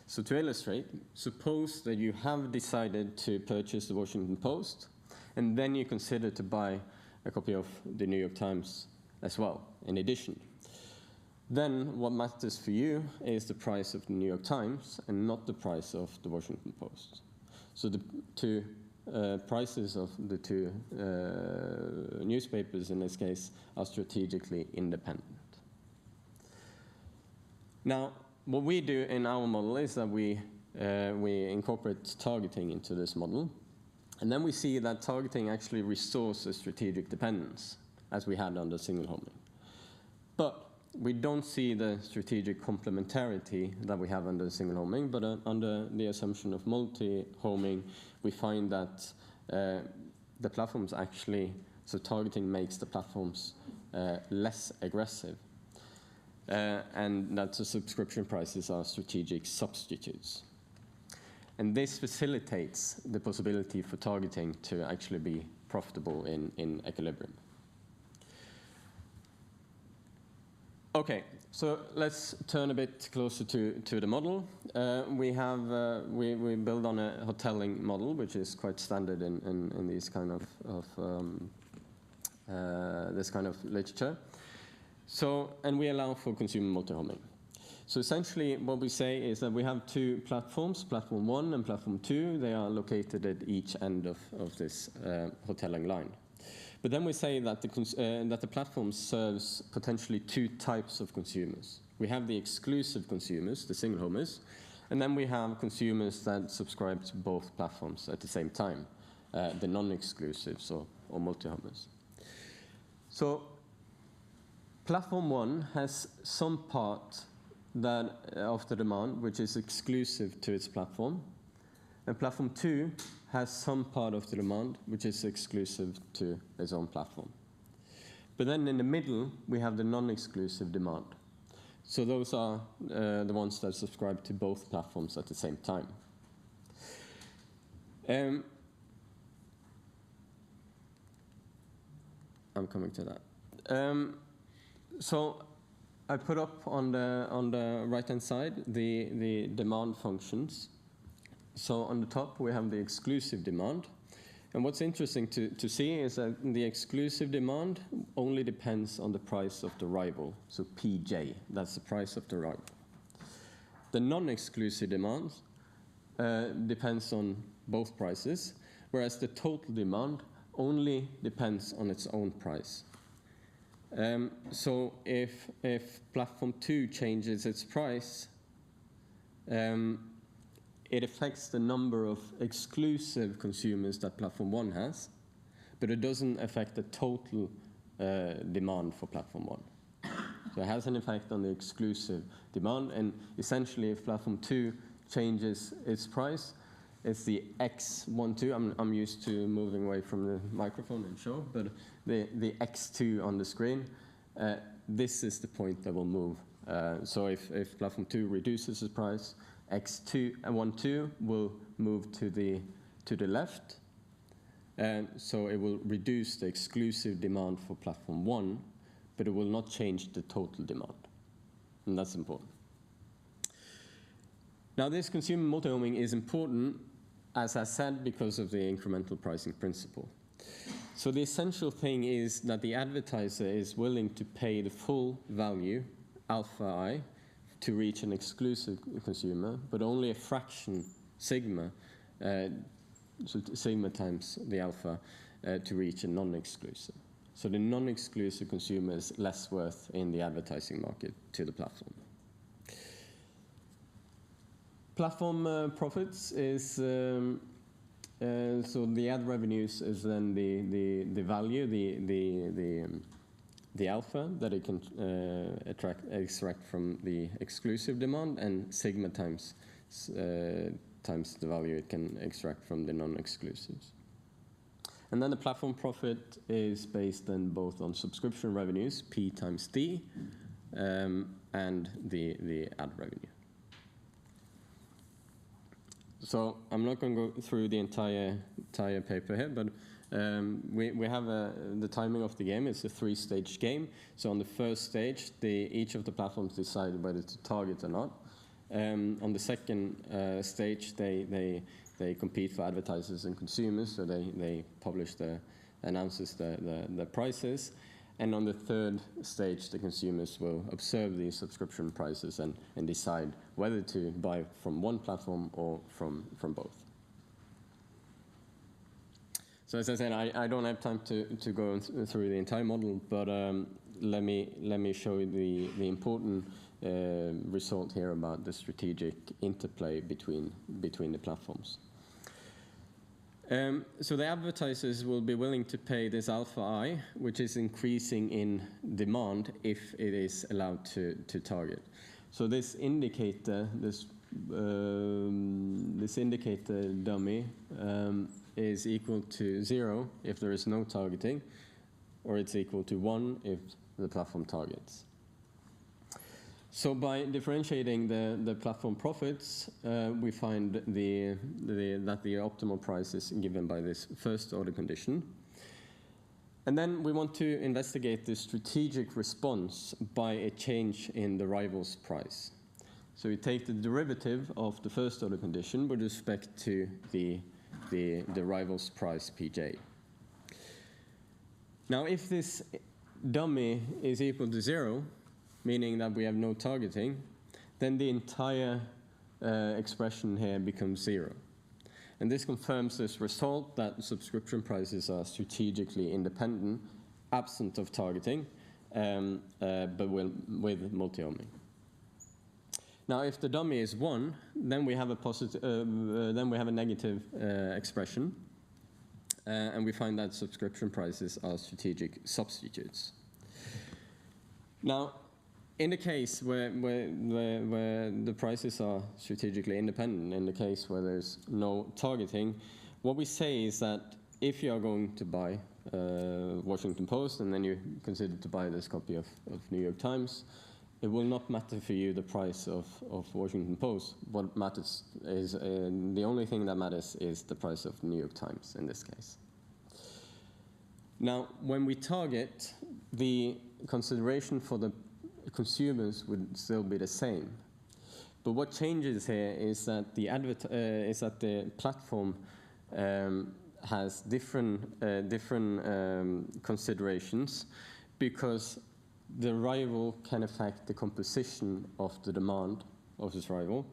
So to illustrate, suppose that you have decided to purchase the Washington Post, and then you consider to buy a copy of the New York Times as well, in addition. Then what matters for you is the price of the New York Times and not the price of the Washington Post. So the two prices of the two newspapers in this case are strategically independent. Now, what we do in our model is that we incorporate targeting into this model, and then we see that targeting actually restores a strategic dependence, as we had under single homing. But we don't see the strategic complementarity that we have under single homing, but under the assumption of multi-homing, we find that the platforms actually, so targeting makes the platforms less aggressive. And that the subscription prices are strategic substitutes. And this facilitates the possibility for targeting to actually be profitable in equilibrium. Okay, so let's turn a bit closer to the model. We build on a hoteling model, which is quite standard in these kind of this kind of literature. So, and we allow for consumer multi-homing. So essentially what we say is that we have two platforms, platform 1 and platform 2. They are located at each end of this hoteling line. But then we say that the platform serves potentially two types of consumers. We have the exclusive consumers, the single homers, and then we have consumers that subscribe to both platforms at the same time, the non-exclusives or multi-homers. So platform 1 has some part of the demand which is exclusive to its platform, and platform 2 has some part of the demand which is exclusive to its own platform. But then in the middle, we have the non-exclusive demand. So those are the ones that subscribe to both platforms at the same time. I'm coming to that. So I put up on the right-hand side the demand functions. So on the top, we have the exclusive demand. And what's interesting to see is that the exclusive demand only depends on the price of the rival. So PJ, that's the price of the rival. The non-exclusive demand depends on both prices, whereas the total demand only depends on its own price. So if platform 2 changes its price, it affects the number of exclusive consumers that platform 1 has, but it doesn't affect the total demand for platform 1. So it has an effect on the exclusive demand, and essentially if platform 2 changes its price, it's the X12. I'm used to moving away from the microphone and show, but the X2 on the screen, this is the point that will move. So if platform 2 reduces its price, X12 will move to the left, and so it will reduce the exclusive demand for platform 1, but it will not change the total demand, and that's important. Now, this consumer multi-homing is important, as I said, because of the incremental pricing principle. So the essential thing is that the advertiser is willing to pay the full value, alpha I, to reach an exclusive consumer, but only a fraction, sigma, so sigma times the alpha, to reach a non-exclusive. So the non-exclusive consumer is less worth in the advertising market to the platform. Platform profits is, so the ad revenues is then the value, the alpha that it can extract from the exclusive demand, and sigma times the value it can extract from the non-exclusives. And then the platform profit is based then both on subscription revenues, P times D, and the ad revenue. So I'm not going to go through the entire paper here, but we have the timing of the game. It's a 3-stage game. So on the first stage, each of the platforms decide whether to target or not. On the second stage, they compete for advertisers and consumers. So they publish announces the prices. And on the third stage, the consumers will observe these subscription prices and decide whether to buy from one platform or from both. So as I said, I don't have time to go through the entire model, but let me show you the important result here about the strategic interplay between the platforms. So the advertisers will be willing to pay this alpha I, which is increasing in demand if it is allowed to target. So this indicator, this indicator dummy, is equal to 0 if there is no targeting, or it's equal to 1 if the platform targets. So by differentiating the platform profits, we find that the optimal price is given by this first order condition. And then we want to investigate the strategic response by a change in the rival's price. So we take the derivative of the first order condition with respect to the rival's price Pj. Now if this dummy is equal to 0, meaning that we have no targeting, then the entire expression here becomes 0. And this confirms this result that subscription prices are strategically independent, absent of targeting, but with multi-homing. Now, if the dummy is 1, then we have a positive, then we have a negative expression, and we find that subscription prices are strategic substitutes. Now, in the case where the prices are strategically independent, in the case where there's no targeting, what we say is that if you are going to buy Washington Post and then you consider to buy this copy of New York Times, it will not matter for you the price of Washington Post. What matters is, the only thing that matters is the price of New York Times in this case. Now, when we target, the consideration for the consumers would still be the same. But what changes here is that the platform has different considerations, because the rival can affect the composition of the demand of this rival,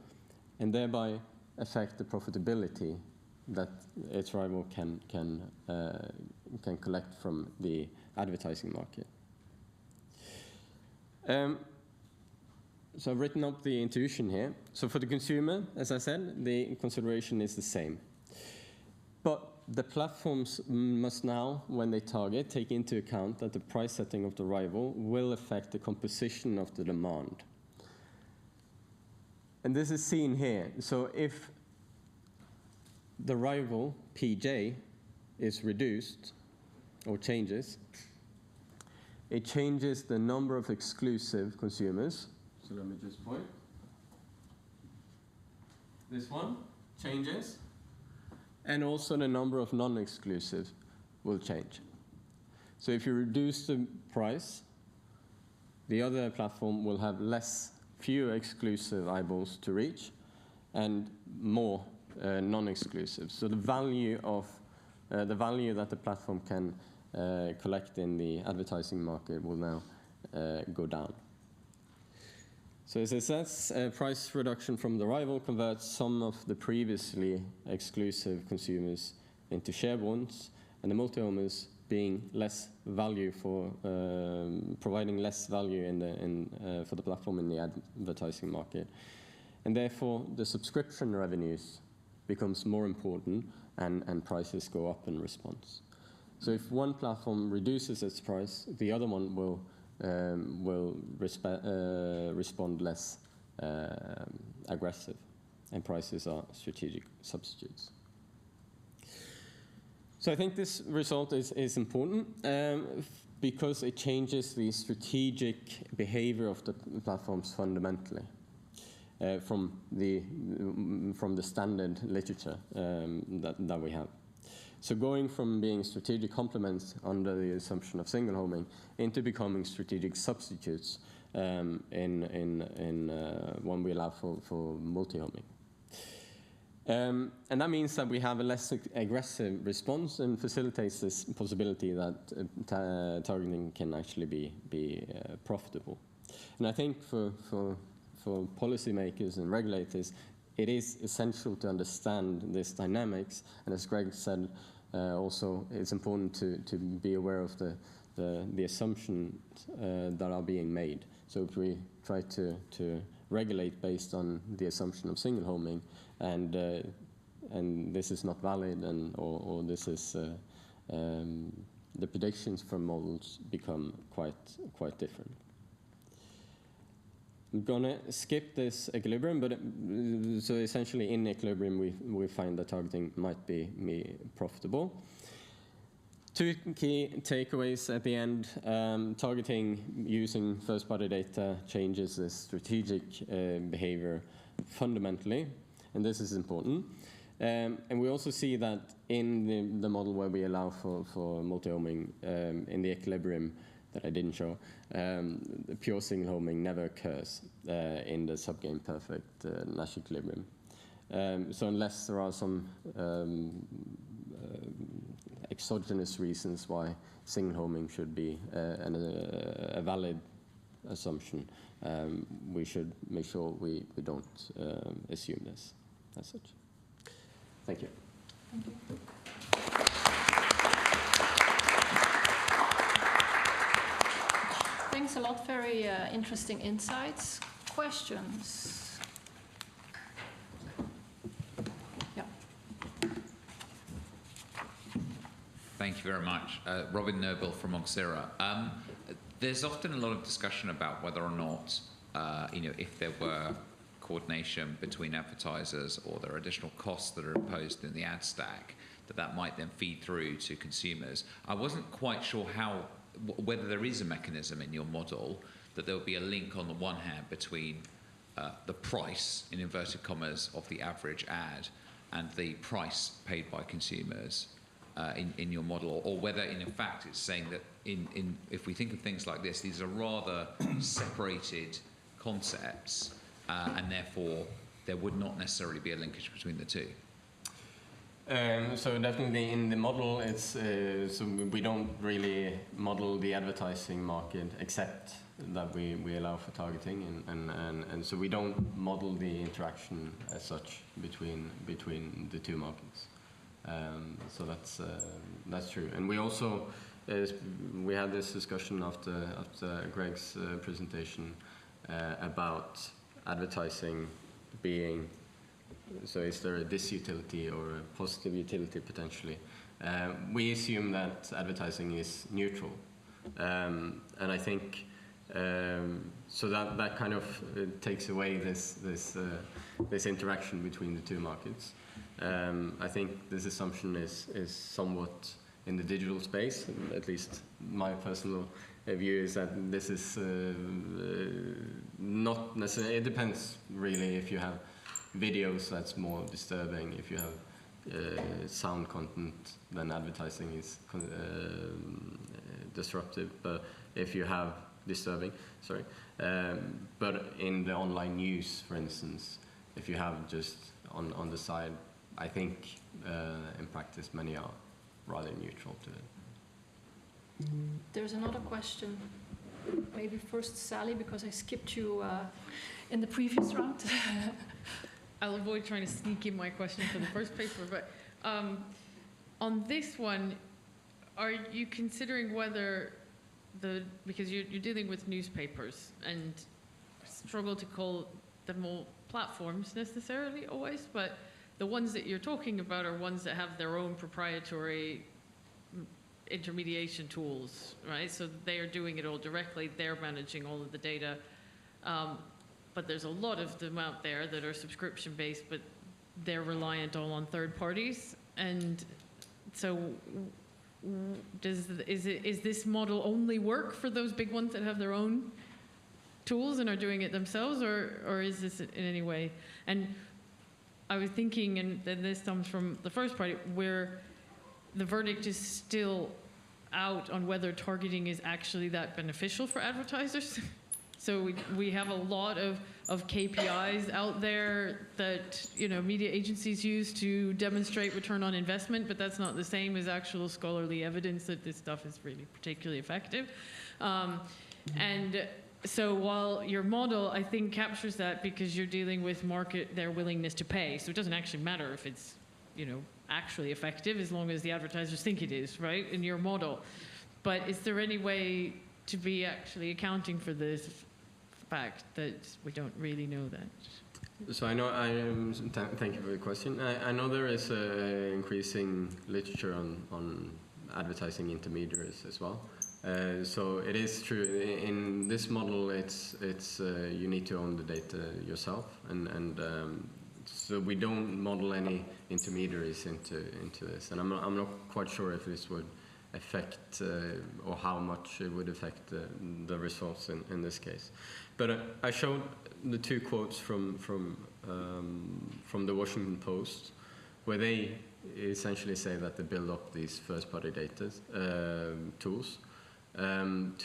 and thereby affect the profitability that its rival can collect from the advertising market. So I've written up the intuition here. So for the consumer, as I said, the consideration is the same. But the platforms must now, when they target, take into account that the price setting of the rival will affect the composition of the demand. And this is seen here. So if the rival, Pj, is reduced or changes, it changes the number of exclusive consumers. So let me just point. This one changes. And also the number of non-exclusive will change. So if you reduce the price, the other platform will have fewer exclusive eyeballs to reach and more non-exclusive. So the value that the platform can collect in the advertising market will now go down. So as it says, price reduction from the rival converts some of the previously exclusive consumers into shared ones, and the multi-homers being less value for providing less value for the platform in the advertising market, and therefore the subscription revenues becomes more important, and prices go up in response. So if one platform reduces its price, the other one will respond less aggressive, and prices are strategic substitutes. So I think this result is important because it changes the strategic behavior of the platforms fundamentally from the standard literature that we have. So going from being strategic complements under the assumption of single homing into becoming strategic substitutes when we allow for multi-homing. And that means that we have a less aggressive response and facilitates this possibility that targeting can actually be profitable. And I think for policymakers and regulators, it is essential to understand this dynamics, and as Greg said, also it's important to be aware of the assumptions that are being made. So if we try to regulate based on the assumption of single homing, and this is not valid, or this is the predictions from models become quite different. gonna skip this equilibrium, but so essentially in equilibrium we find that targeting might be profitable. Two key takeaways at the end. Targeting using first-party data changes the strategic behavior fundamentally, and this is important. And we also see that in the model where we allow for multi-homing in the equilibrium that I didn't show, the pure single homing never occurs in the subgame perfect Nash equilibrium. So unless there are some exogenous reasons why single homing should be a valid assumption, we should make sure we don't assume this as such. Thank you. Thank you. Thanks a lot. Very interesting insights. Questions? Yeah. Thank you very much. Robin Noble from Auxera. There's often a lot of discussion about whether or not, if there were coordination between advertisers or there are additional costs that are imposed in the ad stack, that might then feed through to consumers. I wasn't quite sure whether there is a mechanism in your model that there will be a link on the one hand between the price, in inverted commas, of the average ad and the price paid by consumers in your model, or whether in fact it's saying that if we think of things like this, these are rather separated concepts and therefore there would not necessarily be a linkage between the two. So definitely in the model, it's so we don't really model the advertising market except that we allow for targeting, and so we don't model the interaction as such between the two markets. So that's true, and we also we had this discussion after Greg's presentation about advertising being. So is there a disutility or a positive utility potentially? We assume that advertising is neutral, and I think so that kind of takes away this interaction between the two markets. I think this assumption is somewhat in the digital space. At least my personal view is that this is not necessarily. It depends really. If you have videos, that's more disturbing. If you have sound content, then advertising is disruptive. But if you have but in the online news, for instance, if you have just on the side, I think in practice many are rather neutral to it. There's another question. Maybe first Sally, because I skipped you in the previous round. I'll avoid trying to sneak in my question for the first paper, but on this one, are you considering whether because you're dealing with newspapers and struggle to call them all platforms necessarily always, but the ones that you're talking about are ones that have their own proprietary intermediation tools, right? So they are doing it all directly, they're managing all of the data. But there's a lot of them out there that are subscription-based, but they're reliant all on third parties. And so is this model only work for those big ones that have their own tools and are doing it themselves, or is this in any way? And I was thinking, and then this comes from the first part, where the verdict is still out on whether targeting is actually that beneficial for advertisers. So we have a lot of KPIs out there that media agencies use to demonstrate return on investment, but that's not the same as actual scholarly evidence that this stuff is really particularly effective. And so while your model, I think, captures that because you're dealing with their willingness to pay. So it doesn't actually matter if it's actually effective as long as the advertisers think it is, right, in your model. But is there any way to be actually accounting for this fact that we don't really know that? So I know, thank you for the question. I know there is increasing literature on advertising intermediaries as well. So it is true. In this model, it's you need to own the data yourself, and so we don't model any intermediaries into this. And I'm not quite sure if this would affect or how much it would affect the results in this case. But I showed the two quotes from the Washington Post, where they essentially say that they build up these first-party data tools. And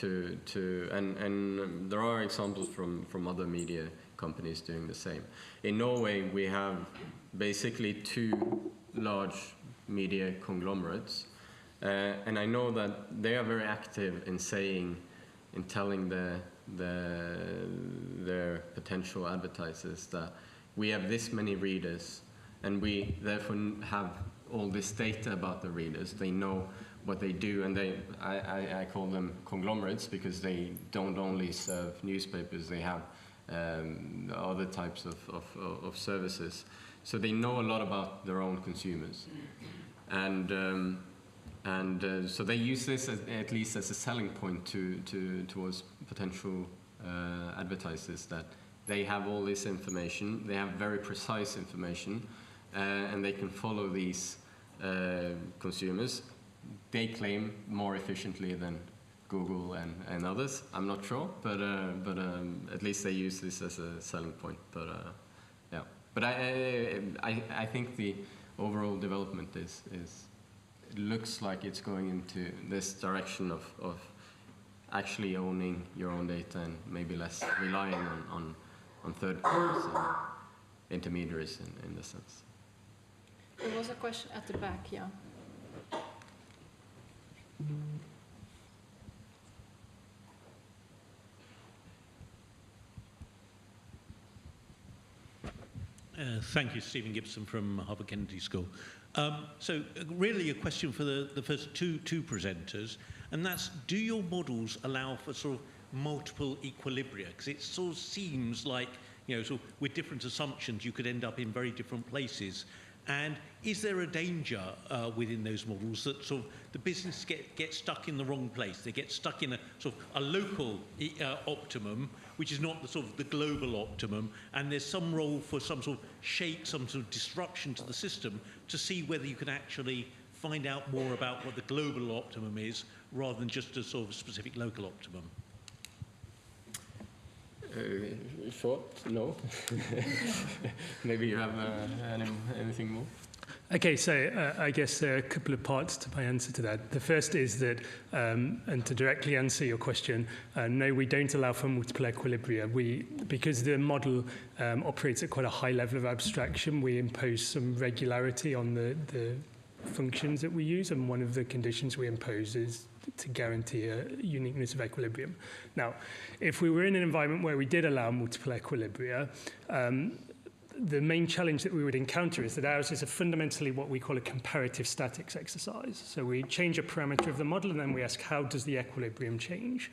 there are examples from other media companies doing the same. In Norway, we have basically two large media conglomerates, and I know that they are very active in telling their potential advertisers that we have this many readers, and we therefore have all this data about the readers. They know what they do, and I call them conglomerates because they don't only serve newspapers, they have other types of services. So they know a lot about their own consumers. And so they use this at least as a selling point towards potential advertisers, that they have all this information, they have very precise information, and they can follow these consumers. They claim more efficiently than Google and others. I'm not sure, but at least they use this as a selling point. But yeah, but I think the overall development is it looks like it's going into this direction of actually owning your own data and maybe less relying on third parties and intermediaries in this sense. There was a question at the back, yeah. Thank you, Stephen Gibson from Harvard Kennedy School. So really a question for the first two presenters, and that's, do your models allow for sort of multiple equilibria? Because it sort of seems like, you know, sort of with different assumptions, you could end up in very different places. And is there a danger within those models that sort of the business get stuck in the wrong place? They get stuck in a sort of a local optimum, which is not the sort of the global optimum, and there's some role for some sort of shake, some sort of disruption to the system to see whether you can actually find out more about what the global optimum is rather than just a sort of specific local optimum. Short, no. Maybe you have anything more? Okay, so I guess there are a couple of parts to my answer to that. The first is that, and to directly answer your question, no, we don't allow for multiple equilibria. Because the model operates at quite a high level of abstraction, we impose some regularity on the functions that we use, and one of the conditions we impose is to guarantee a uniqueness of equilibrium. Now, if we were in an environment where we did allow multiple equilibria, the main challenge that we would encounter is that ours is a fundamentally what we call a comparative statics exercise. So we change a parameter of the model, and then we ask, how does the equilibrium change?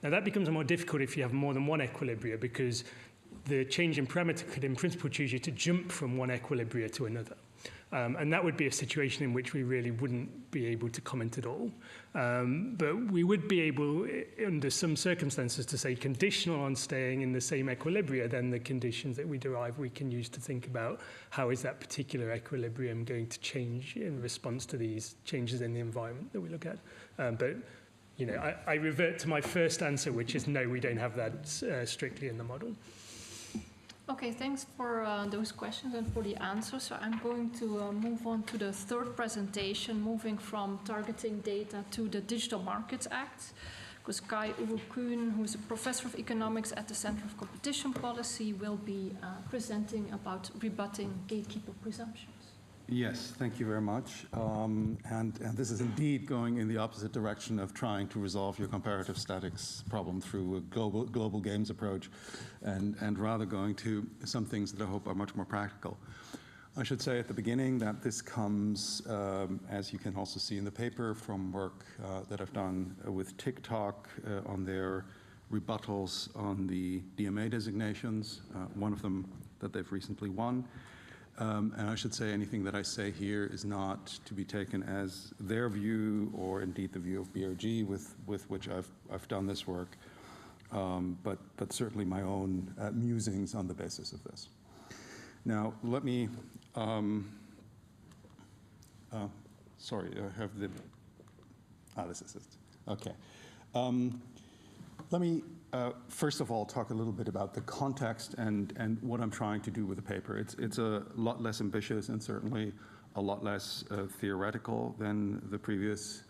Now, that becomes more difficult if you have more than one equilibria, because the change in parameter could, in principle, choose you to jump from one equilibria to another. And that would be a situation in which we really wouldn't be able to comment at all. But we would be able, under some circumstances, to say conditional on staying in the same equilibria, then the conditions that we derive we can use to think about how is that particular equilibrium going to change in response to these changes in the environment that we look at. But you know, I revert to my first answer, which is no, we don't have that strictly in the model. Okay, thanks for those questions and for the answers. So I'm going to move on to the third presentation, moving from targeting data to the Digital Markets Act, because Kai-Uwe Kühn, who is a professor of economics at the Center of Competition Policy, will be presenting about rebutting gatekeeper presumptions. Yes, thank you very much. And this is indeed going in the opposite direction of trying to resolve your comparative statics problem through a global games approach, and rather going to some things that I hope are much more practical. I should say at the beginning that this comes, as you can also see in the paper, from work that I've done with TikTok on their rebuttals on the DMA designations, one of them that they've recently won. And I should say anything that I say here is not to be taken as their view or indeed the view of BRG with which I've done this work, but certainly my own musings on the basis of this. Now, let me, sorry, I have the, this is it. Okay. Let me first of all talk a little bit about the context and what I'm trying to do with the paper. It's a lot less ambitious and certainly a lot less theoretical than the previous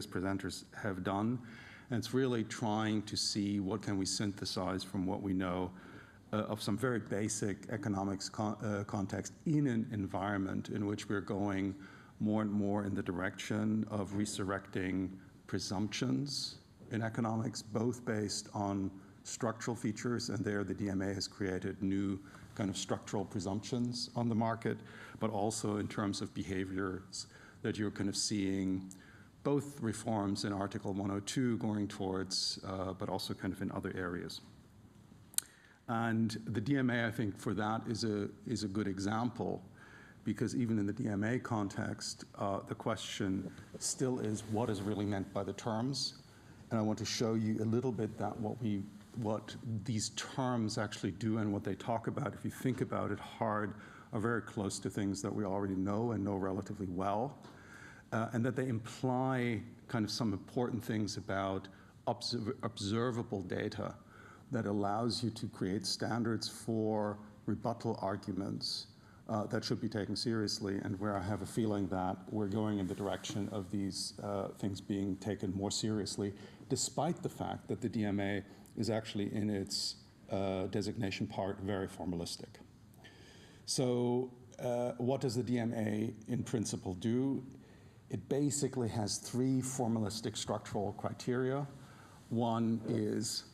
presenters have done. And it's really trying to see what can we synthesize from what we know of some very basic economics context in an environment in which we're going more and more in the direction of resurrecting presumptions in economics, both based on structural features, and there the DMA has created new kind of structural presumptions on the market, but also in terms of behaviors that you're kind of seeing both reforms in Article 102 going towards, but also kind of in other areas. And the DMA, I think, for that is a good example, because even in the DMA context, the question still is what is really meant by the terms. And I want to show you a little bit that what these terms actually do and what they talk about, if you think about it hard, are very close to things that we already know and know relatively well, and that they imply kind of some important things about observable data that allows you to create standards for rebuttal arguments that should be taken seriously, and where I have a feeling that we're going in the direction of these things being taken more seriously, despite the fact that the DMA is actually in its designation part very formalistic. So what does the DMA in principle do? It basically has three formalistic structural criteria. One is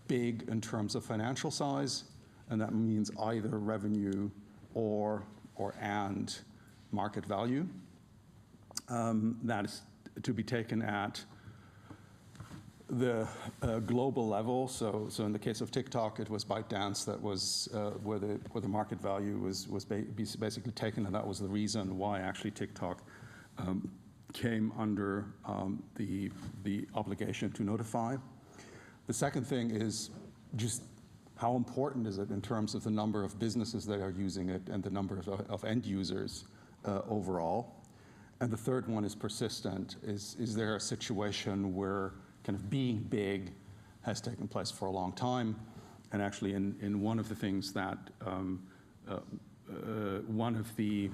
big in terms of financial size, and that means either revenue and market value. That is to be taken at the global level. So in the case of TikTok, it was ByteDance that was where the market value was basically taken, and that was the reason why actually TikTok came under the obligation to notify. The second thing is just how important is it in terms of the number of businesses that are using it and the number of end users overall. And the third one is persistent. Is there a situation where kind of being big has taken place for a long time? And actually in one of the things that, one of the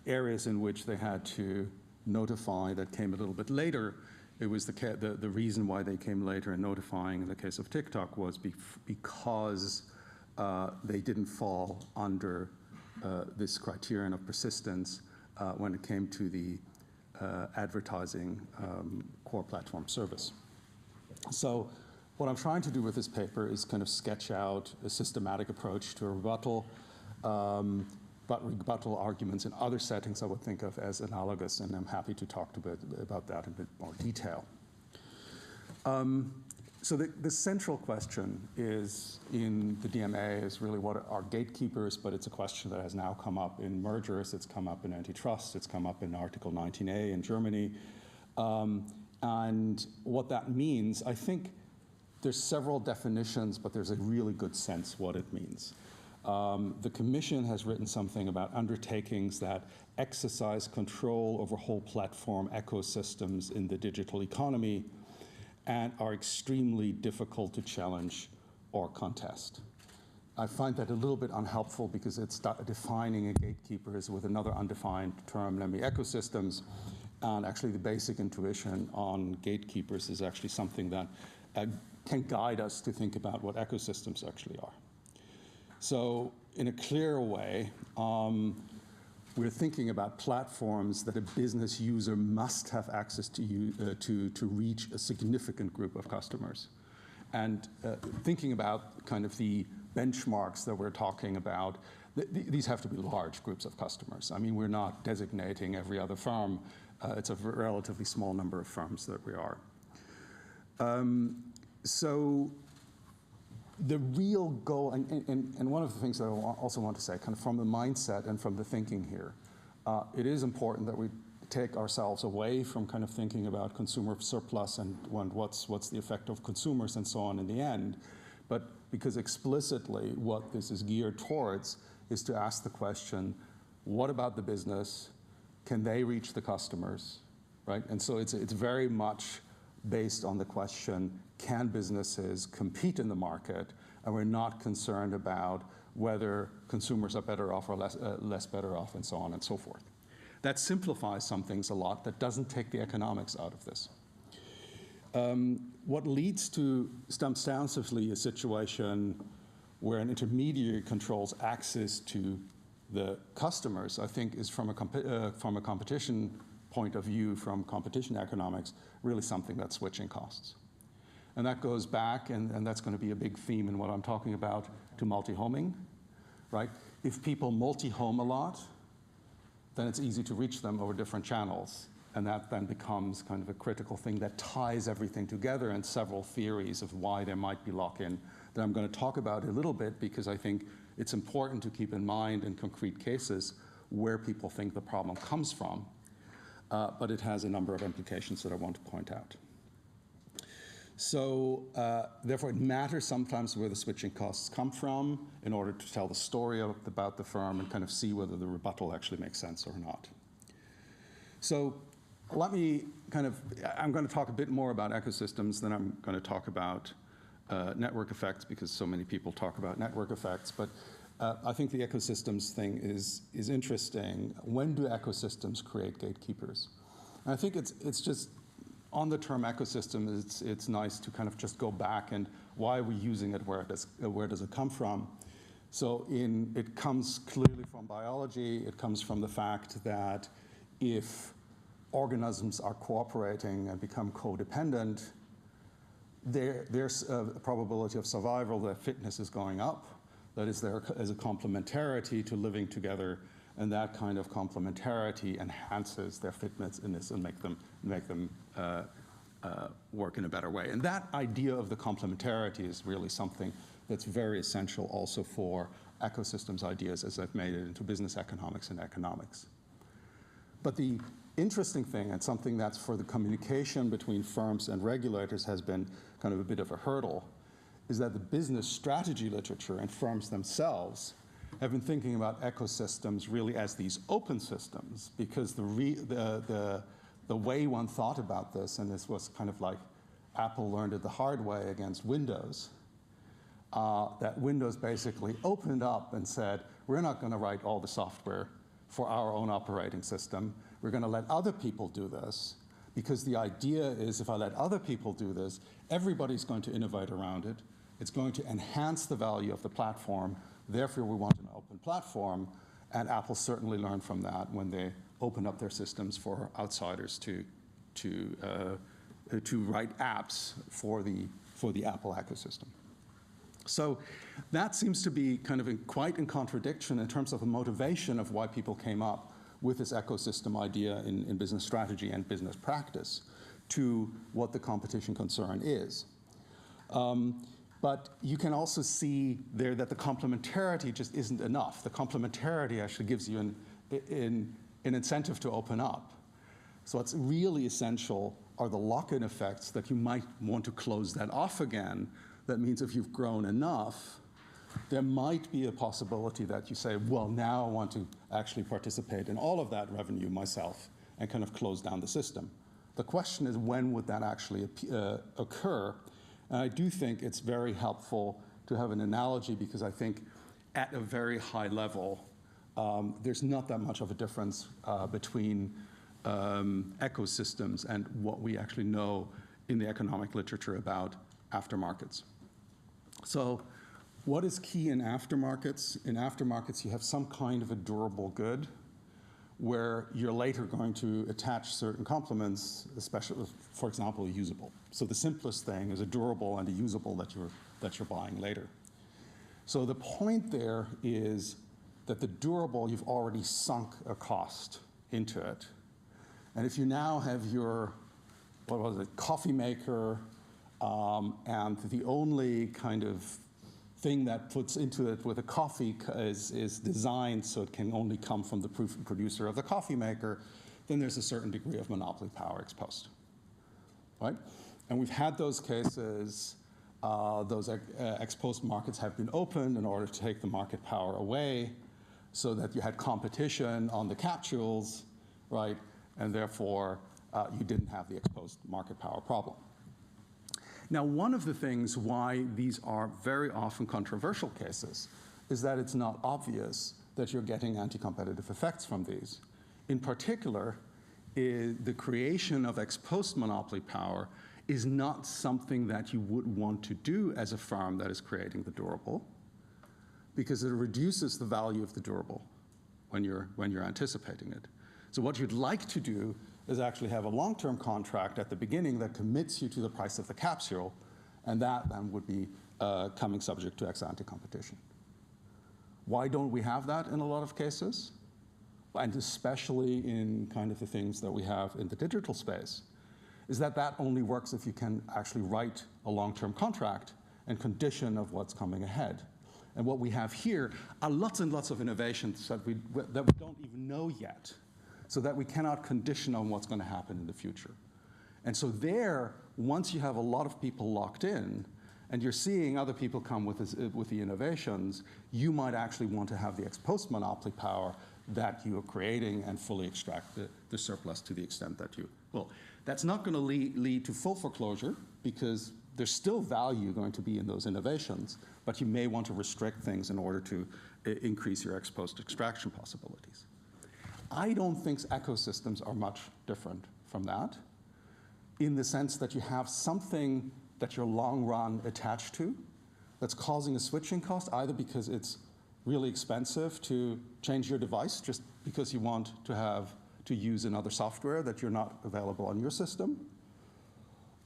areas in which they had to notify that came a little bit later, it was the reason why they came later in notifying in the case of TikTok was because they didn't fall under this criterion of persistence when it came to the advertising core platform service. So what I'm trying to do with this paper is kind of sketch out a systematic approach to a rebuttal, but rebuttal arguments in other settings I would think of as analogous, and I'm happy to talk about that in a bit more detail. So the central question is in the DMA is really what are gatekeepers, but it's a question that has now come up in mergers, it's come up in antitrust, it's come up in Article 19A in Germany. And what that means, I think there's several definitions, but there's a really good sense what it means. The Commission has written something about undertakings that exercise control over whole platform ecosystems in the digital economy and are extremely difficult to challenge or contest. I find that a little bit unhelpful because it's defining a gatekeeper as with another undefined term, namely ecosystems, and actually the basic intuition on gatekeepers is actually something that can guide us to think about what ecosystems actually are. So in a clear way, we're thinking about platforms that a business user must have access to reach a significant group of customers. And thinking about kind of the benchmarks that we're talking about, these have to be large groups of customers. I mean, we're not designating every other firm. It's a relatively small number of firms that we are. So the real goal, and one of the things that I also want to say, kind of from the mindset and from the thinking here, it is important that we take ourselves away from kind of thinking about consumer surplus and what's the effect of consumers and so on in the end, but because explicitly what this is geared towards is to ask the question, what about the business? Can they reach the customers, right? And so it's very much based on the question, can businesses compete in the market? And we're not concerned about whether consumers are better off or less better off and so on and so forth. That simplifies some things a lot. That doesn't take the economics out of this. What leads to substantively a situation where an intermediary controls access to the customers, I think, is from a competition point of view, from competition economics, really something that's switching costs. And that goes back, and that's going to be a big theme in what I'm talking about, to multi-homing, right? If people multi-home a lot, then it's easy to reach them over different channels. And that then becomes kind of a critical thing that ties everything together, and several theories of why there might be lock-in that I'm going to talk about a little bit, because I think it's important to keep in mind in concrete cases where people think the problem comes from. But it has a number of implications that I want to point out. So therefore, it matters sometimes where the switching costs come from in order to tell the story about the firm and kind of see whether the rebuttal actually makes sense or not. So let me I'm going to talk a bit more about ecosystems than I'm going to talk about network effects, because so many people talk about network effects. But I think the ecosystems thing is interesting. When do ecosystems create gatekeepers? And I think it's just, on the term ecosystem, it's nice to kind of just go back and why are we using it, where does it come from? So it comes clearly from biology. It comes from the fact that if organisms are cooperating and become codependent, there's a probability of survival, their fitness is going up. That is there as a complementarity to living together, and that kind of complementarity enhances their fitness and make them work in a better way. And that idea of the complementarity is really something that's very essential also for ecosystems ideas as I've made it into business economics and economics. But the interesting thing, and something that's for the communication between firms and regulators has been kind of a bit of a hurdle, is that the business strategy literature and firms themselves have been thinking about ecosystems really as these open systems, because the way one thought about this, and this was kind of like Apple learned it the hard way against Windows, that Windows basically opened up and said, we're not going to write all the software for our own operating system. We're going to let other people do this, because the idea is if I let other people do this, everybody's going to innovate around it. It's going to enhance the value of the platform. Therefore, we want an open platform. And Apple certainly learned from that when they opened up their systems for outsiders to write apps for the Apple ecosystem. So that seems to be kind of quite in contradiction in terms of the motivation of why people came up with this ecosystem idea in business strategy and business practice to what the competition concern is. But you can also see there that the complementarity just isn't enough. The complementarity actually gives you an incentive to open up. So what's really essential are the lock-in effects that you might want to close that off again. That means if you've grown enough, there might be a possibility that you say, well, now I want to actually participate in all of that revenue myself and kind of close down the system. The question is, when would that actually occur? And I do think it's very helpful to have an analogy, because I think at a very high level, there's not that much of a difference between ecosystems and what we actually know in the economic literature about aftermarkets. So what is key in aftermarkets? In aftermarkets, you have some kind of a durable good where you're later going to attach certain complements, especially, for example, usable. So the simplest thing is a durable and a usable that you're buying later. So the point there is that the durable, you've already sunk a cost into it. And if you now have your, coffee maker, and the only kind of thing that puts into it with a coffee is designed so it can only come from the producer of the coffee maker, then there's a certain degree of monopoly power ex post, right? And we've had those cases, those ex post markets have been opened in order to take the market power away so that you had competition on the capsules, right? And therefore, you didn't have the ex post market power problem. Now, one of the things why these are very often controversial cases is that it's not obvious that you're getting anti-competitive effects from these. In particular, the creation of ex post monopoly power is not something that you would want to do as a firm that is creating the durable, because it reduces the value of the durable when you're anticipating it. So what you'd like to do is actually have a long-term contract at the beginning that commits you to the price of the capsule, and that then would be coming subject to ex-ante competition. Why don't we have that in a lot of cases? And especially in kind of the things that we have in the digital space, is that that only works if you can actually write a long-term contract and condition of what's coming ahead. And what we have here are lots and lots of innovations that we don't even know yet, so that we cannot condition on what's going to happen in the future. And so there, once you have a lot of people locked in, and you're seeing other people come with the innovations, you might actually want to have the ex post monopoly power that you are creating and fully extract the surplus to the extent that you will. That's not going to lead to full foreclosure, because there's still value going to be in those innovations, but you may want to restrict things in order to increase your ex post extraction possibilities. I don't think ecosystems are much different from that, in the sense that you have something that you're long run attached to that's causing a switching cost, either because it's really expensive to change your device just because you want to use another software that you're not available on your system,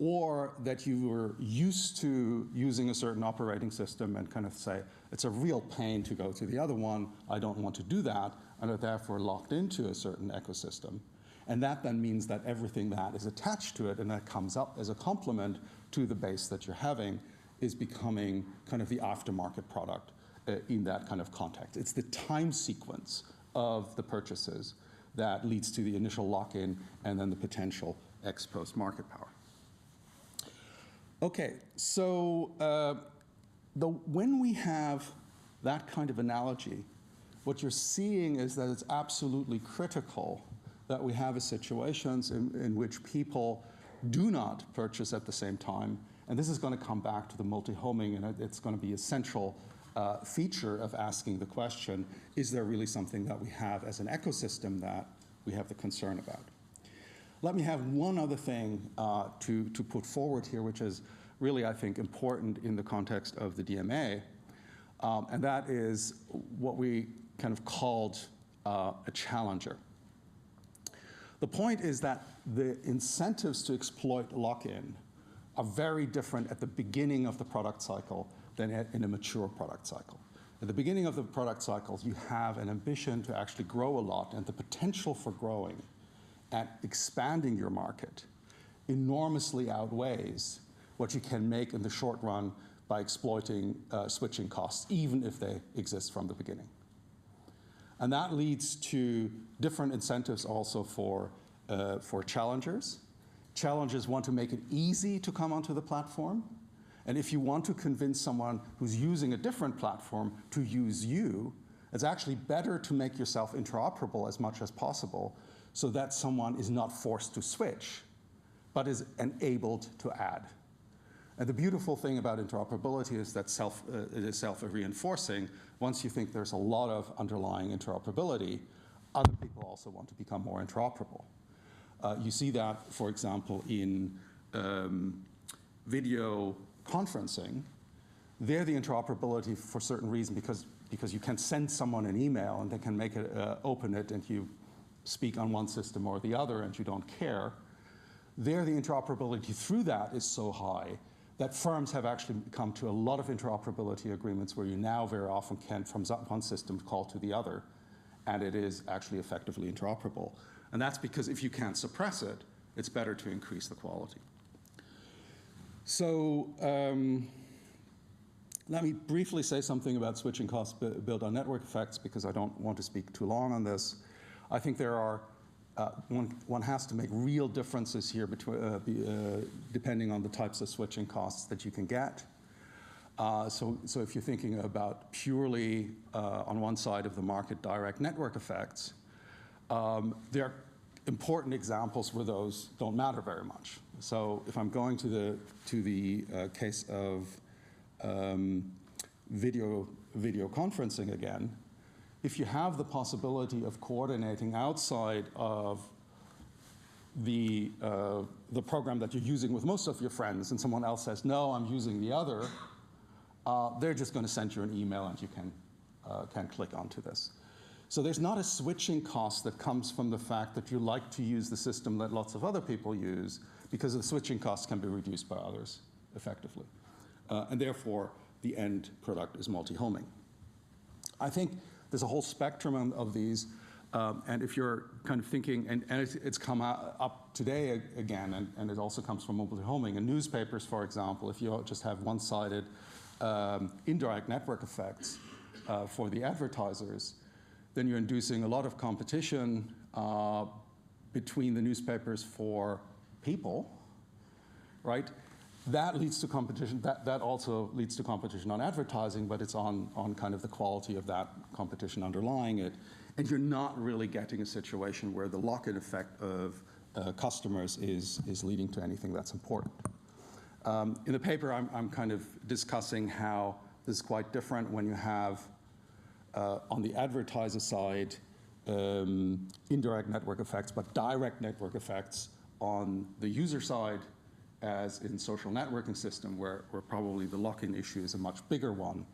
or that you were used to using a certain operating system and kind of say, it's a real pain to go to the other one, I don't want to do that, and are therefore locked into a certain ecosystem. And that then means that everything that is attached to it and that comes up as a complement to the base that you're having is becoming kind of the aftermarket product in that kind of context. It's the time sequence of the purchases that leads to the initial lock-in and then the potential ex post market power. Okay, so when we have that kind of analogy, what you're seeing is that it's absolutely critical that we have situations in which people do not purchase at the same time. And this is going to come back to the multi-homing, and it's going to be a central feature of asking the question, is there really something that we have as an ecosystem that we have the concern about? Let me have one other thing to put forward here, which is really, I think, important in the context of the DMA, and that is what we kind of called a challenger. The point is that the incentives to exploit lock-in are very different at the beginning of the product cycle than in a mature product cycle. At the beginning of the product cycles, you have an ambition to actually grow a lot, and the potential for growing and expanding your market enormously outweighs what you can make in the short run by exploiting switching costs, even if they exist from the beginning. And that leads to different incentives also for challengers. Challengers want to make it easy to come onto the platform. And if you want to convince someone who's using a different platform to use you, it's actually better to make yourself interoperable as much as possible so that someone is not forced to switch, but is enabled to add. And the beautiful thing about interoperability is that it is self-reinforcing. Once you think there's a lot of underlying interoperability, other people also want to become more interoperable. You see that, for example, in video conferencing. There, the interoperability, for certain reason, because you can send someone an email and they can make it, open it, and you speak on one system or the other, and you don't care. There, the interoperability through that is so high that firms have actually come to a lot of interoperability agreements where you now very often can, from one system, call to the other, and it is actually effectively interoperable. And that's because if you can't suppress it, it's better to increase the quality. So Let me briefly say something about switching costs built on network effects, because I don't want to speak too long on this. I think there are, one has to make real differences here between, depending on the types of switching costs that you can get. So if you're thinking about purely, on one side of the market, direct network effects, there are important examples where those don't matter very much. So if I'm going to the case of video conferencing again, if you have the possibility of coordinating outside of the program that you're using with most of your friends, and someone else says, no, I'm using the other, they're just going to send you an email and you can click onto this. So there's not a switching cost that comes from the fact that you like to use the system that lots of other people use, because the switching costs can be reduced by others effectively. And therefore, the end product is multi-homing. I think there's a whole spectrum of these. And if you're kind of thinking, and it's come up today again, and it also comes from multi-homing. In newspapers, for example, if you just have one-sided indirect network effects for the advertisers, then you're inducing a lot of competition between the newspapers for people, right? That leads to competition. That also leads to competition on advertising, but it's on kind of the quality of that competition underlying it. And you're not really getting a situation where the lock-in effect of customers is leading to anything that's important. In the paper, I'm kind of discussing how this is quite different when you have, on the advertiser side, indirect network effects, but direct network effects on the user side, as in social networking system, where probably the lock-in issue is a much bigger one.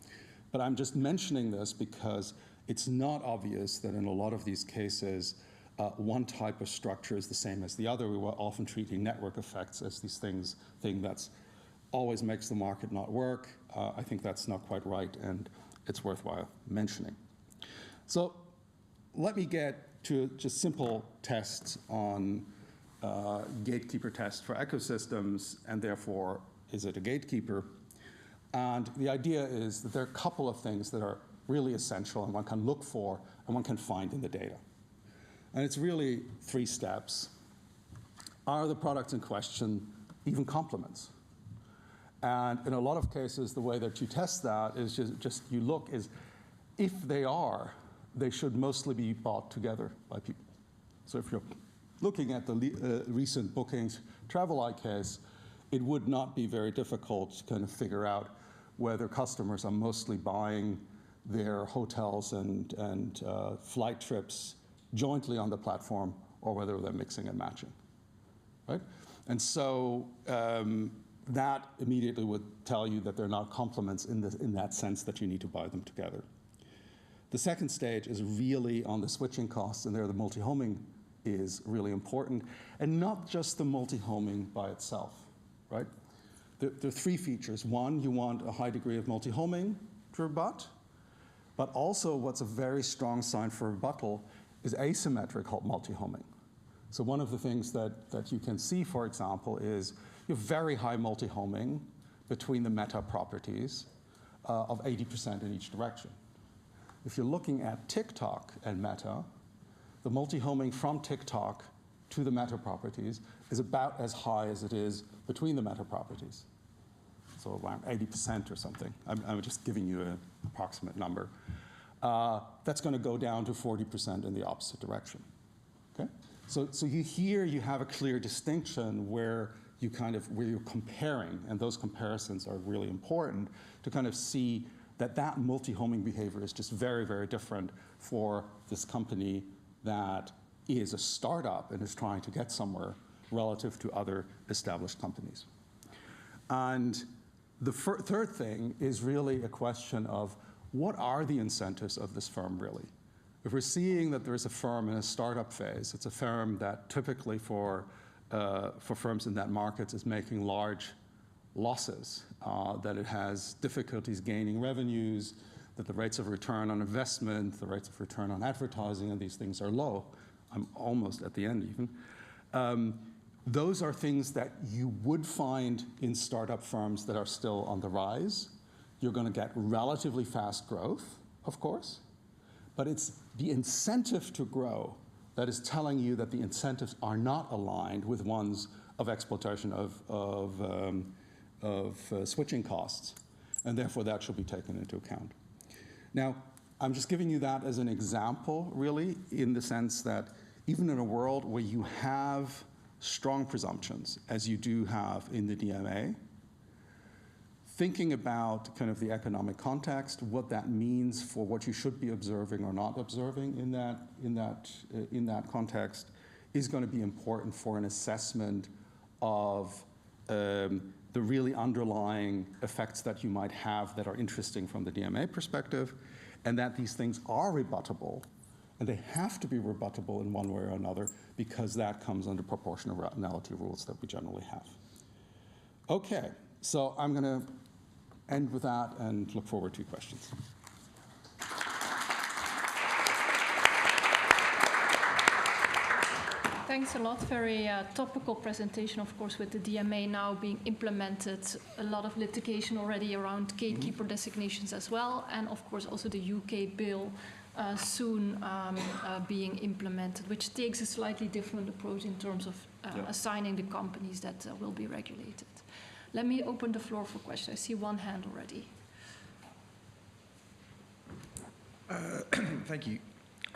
But I'm just mentioning this because it's not obvious that in a lot of these cases, one type of structure is the same as the other. We were often treating network effects as these thing that's always makes the market not work. I think that's not quite right, and it's worthwhile mentioning. So let me get to just simple tests on gatekeeper test for ecosystems, and therefore, is it a gatekeeper? And the idea is that there are a couple of things that are really essential and one can look for and one can find in the data. And it's really 3 steps. Are the products in question even complements? And in a lot of cases, the way that you test that is just you look is, if they are, they should mostly be bought together by people. So if you're looking at the recent bookings Traveleye case, it would not be very difficult to kind of figure out whether customers are mostly buying their hotels and flight trips jointly on the platform, or whether they're mixing and matching, right? And so that immediately would tell you that they're not complements in that sense that you need to buy them together. The second stage is really on the switching costs, and there the multi-homing is really important, and not just the multi-homing by itself, right? There are 3 features. One, you want a high degree of multi-homing to rebut, but also what's a very strong sign for rebuttal is asymmetric multi-homing. So one of the things that you can see, for example, is you have very high multi-homing between the meta properties of 80% in each direction. If you're looking at TikTok and Meta, the multi-homing from TikTok to the meta properties is about as high as it is between the meta properties. So around 80% or something. I'm just giving you an approximate number. That's going to go down to 40% in the opposite direction. Okay? So here you have a clear distinction where you're comparing, and those comparisons are really important to kind of see that multi-homing behavior is just very, very different for this company that is a startup and is trying to get somewhere relative to other established companies. And the third thing is really a question of what are the incentives of this firm really? If we're seeing that there's a firm in a startup phase, it's a firm that typically for firms in that market is making large losses, that it has difficulties gaining revenues, that the rates of return on investment, the rates of return on advertising, and these things are low. I'm almost at the end even. Those are things that you would find in startup firms that are still on the rise. you're going to get relatively fast growth, of course, but it's the incentive to grow that is telling you that the incentives are not aligned with ones of exploitation of switching costs, and therefore that should be taken into account. Now, I'm just giving you that as an example, really, in the sense that even in a world where you have strong presumptions, as you do have in the DMA, thinking about kind of the economic context, what that means for what you should be observing or not observing in that context, is going to be important for an assessment of the really underlying effects that you might have that are interesting from the DMA perspective, and that these things are rebuttable, and they have to be rebuttable in one way or another, because that comes under proportionality rules that we generally have. Okay, so I'm going to end with that and look forward to your questions. Thanks a lot. Very topical presentation, of course, with the DMA now being implemented. A lot of litigation already around gatekeeper designations as well, and of course also the UK bill soon being implemented, which takes a slightly different approach in terms of assigning the companies that will be regulated. Let me open the floor for questions. I see one hand already. Thank you.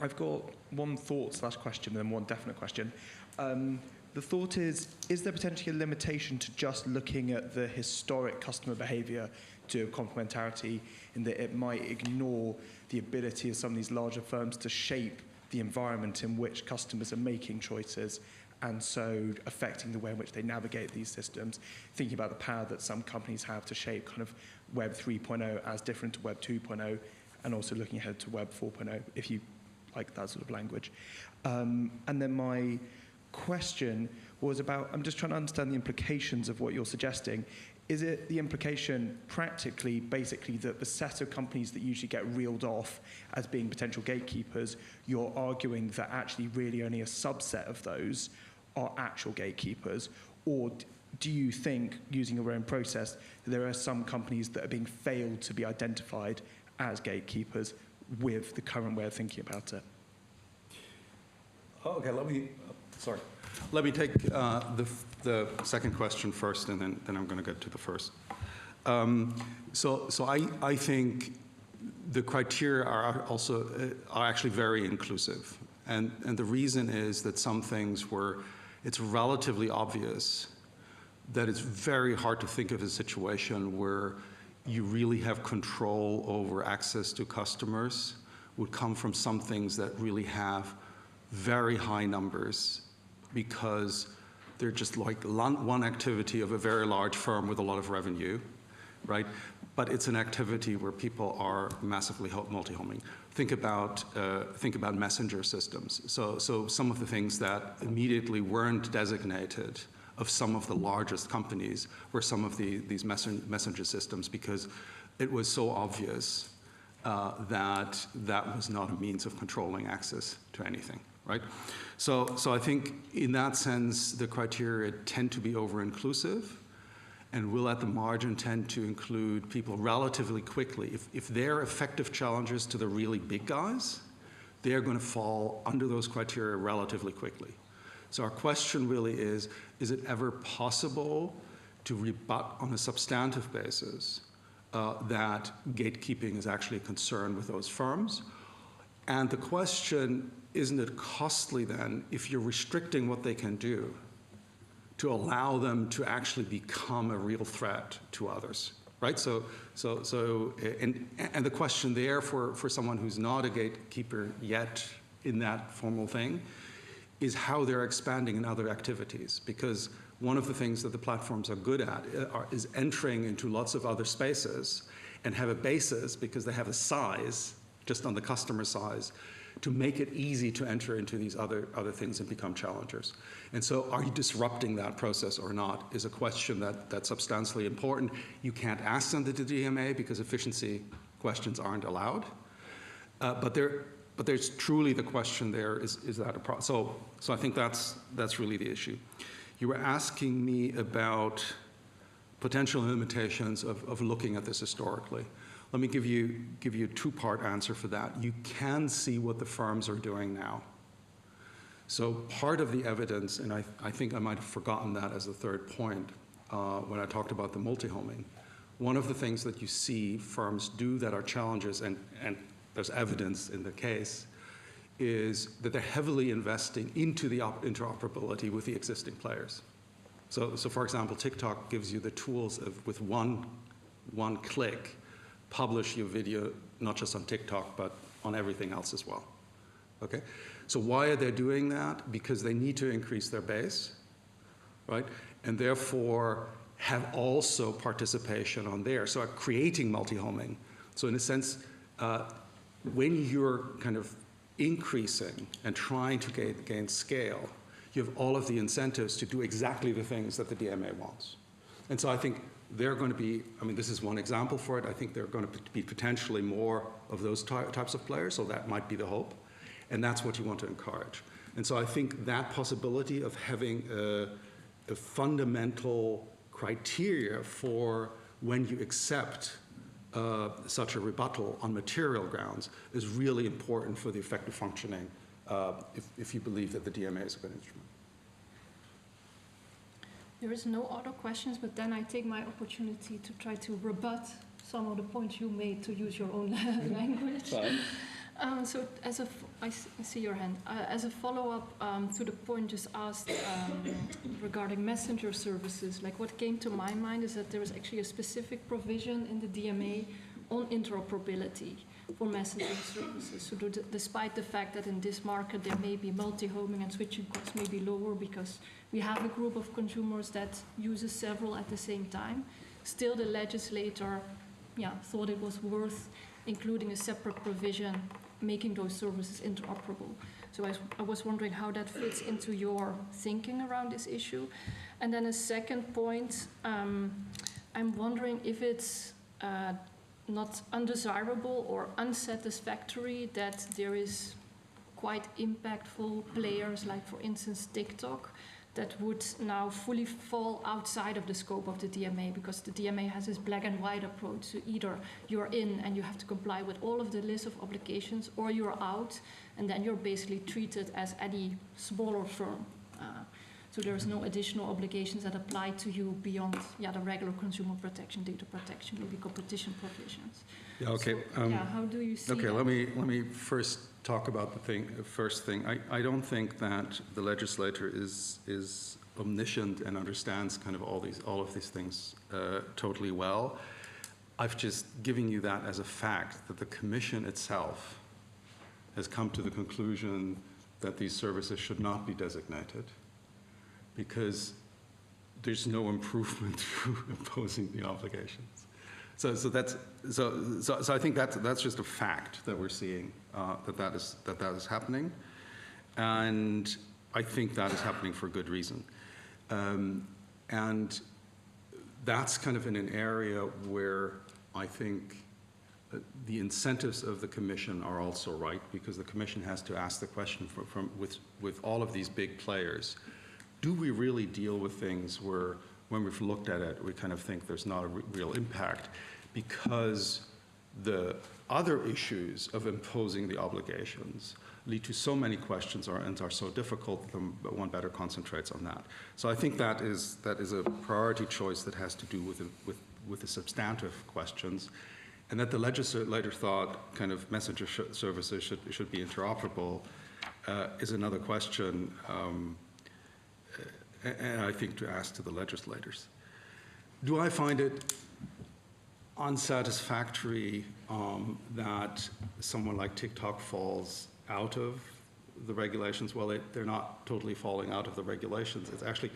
I've got one thought/question and then one definite question. The thought is there potentially a limitation to just looking at the historic customer behavior to complementarity, in that it might ignore the ability of some of these larger firms to shape the environment in which customers are making choices, and so affecting the way in which they navigate these systems, thinking about the power that some companies have to shape kind of Web 3.0 as different to Web 2.0, and also looking ahead to Web 4.0, if you like that sort of language. And then my question was about, I'm just trying to understand the implications of what you're suggesting. Is it the implication practically, basically, that the set of companies that usually get reeled off as being potential gatekeepers, you're arguing that actually really only a subset of those are actual gatekeepers? Or do you think, using your own process, that there are some companies that are being failed to be identified as gatekeepers with the current way of thinking about it? Okay, let me take the second question first, and then I'm going to get to the first. So I think the criteria are actually very inclusive, and the reason is that some things where it's relatively obvious that it's very hard to think of a situation where you really have control over access to customers would come from some things that really have very high numbers, because they're just like one activity of a very large firm with a lot of revenue, right? But it's an activity where people are massively multi-homing. Think about messenger systems. So some of the things that immediately weren't designated of some of the largest companies were some of these messenger systems, because it was so obvious that that was not a means of controlling access to anything, right? So I think in that sense, the criteria tend to be over-inclusive and will at the margin tend to include people relatively quickly. If they're effective challengers to the really big guys, they're going to fall under those criteria relatively quickly. So our question really is it ever possible to rebut on a substantive basis that gatekeeping is actually a concern with those firms? And the question, isn't it costly then, if you're restricting what they can do, to allow them to actually become a real threat to others, right? So the question there for someone who's not a gatekeeper yet in that formal thing is how they're expanding in other activities. Because one of the things that the platforms are good at is entering into lots of other spaces and have a basis, because they have a size, just on the customer size, to make it easy to enter into these other things and become challengers. And so are you disrupting that process or not is a question that's substantially important. You can't ask under the DMA because efficiency questions aren't allowed. But there's truly the question there, is that a problem? So I think that's really the issue. You were asking me about potential limitations of looking at this historically. Let me give you a two-part answer for that. You can see what the firms are doing now. So part of the evidence, and I think I might have forgotten that as a third point when I talked about the multi-homing. One of the things that you see firms do that are challenges, and there's evidence in the case, is that they're heavily investing into the interoperability with the existing players. So for example, TikTok gives you the tools of, with one click, publish your video, not just on TikTok, but on everything else as well. Okay? So why are they doing that? Because they need to increase their base, right? And therefore have also participation on there. So creating multi-homing. So in a sense, when you're kind of increasing and trying to gain scale, you have all of the incentives to do exactly the things that the DMA wants. And so I think they're going to be, I mean, this is one example for it. I think there are going to be potentially more of those types of players, so that might be the hope. And that's what you want to encourage. And so I think that possibility of having a fundamental criteria for when you accept such a rebuttal on material grounds is really important for the effective functioning if you believe that the DMA is a good instrument. There is no other questions, but then I take my opportunity to try to rebut some of the points you made, to use your own language. So I see your hand. As a follow-up to the point just asked regarding messenger services, like what came to my mind is that there is actually a specific provision in the DMA on interoperability for messaging services. So despite the fact that in this market there may be multi-homing and switching costs may be lower because we have a group of consumers that uses several at the same time, still the legislator thought it was worth including a separate provision making those services interoperable. So I was wondering how that fits into your thinking around this issue. And then a second point, I'm wondering if it's not undesirable or unsatisfactory that there is quite impactful players like, for instance, TikTok, that would now fully fall outside of the scope of the DMA, because the DMA has this black and white approach. So either you're in and you have to comply with all of the list of obligations, or you're out and then you're basically treated as any smaller firm. So there's no additional obligations that apply to you beyond the regular consumer protection, data protection, maybe competition provisions. Yeah, okay. So, how do you see okay, that? let me first talk about the first thing. I don't think that the legislator is omniscient and understands kind of all of these things totally well. I've just given you that as a fact that the Commission itself has come to the conclusion that these services should not be designated, because there's no improvement through imposing the obligations. So I think that's just a fact that we're seeing that is happening, and I think that is happening for good reason, and that's kind of in an area where I think the incentives of the Commission are also right, because the Commission has to ask the question with all of these big players. Do we really deal with things where, when we've looked at it, we kind of think there's not a real impact, because the other issues of imposing the obligations lead to so many questions and are so difficult that one better concentrates on that. So I think that is a priority choice that has to do with the substantive questions, and that the legislator thought kind of messenger services should be interoperable is another question. And I think to ask to the legislators. Do I find it unsatisfactory that someone like TikTok falls out of the regulations? Well, they're not totally falling out of the regulations. It's actually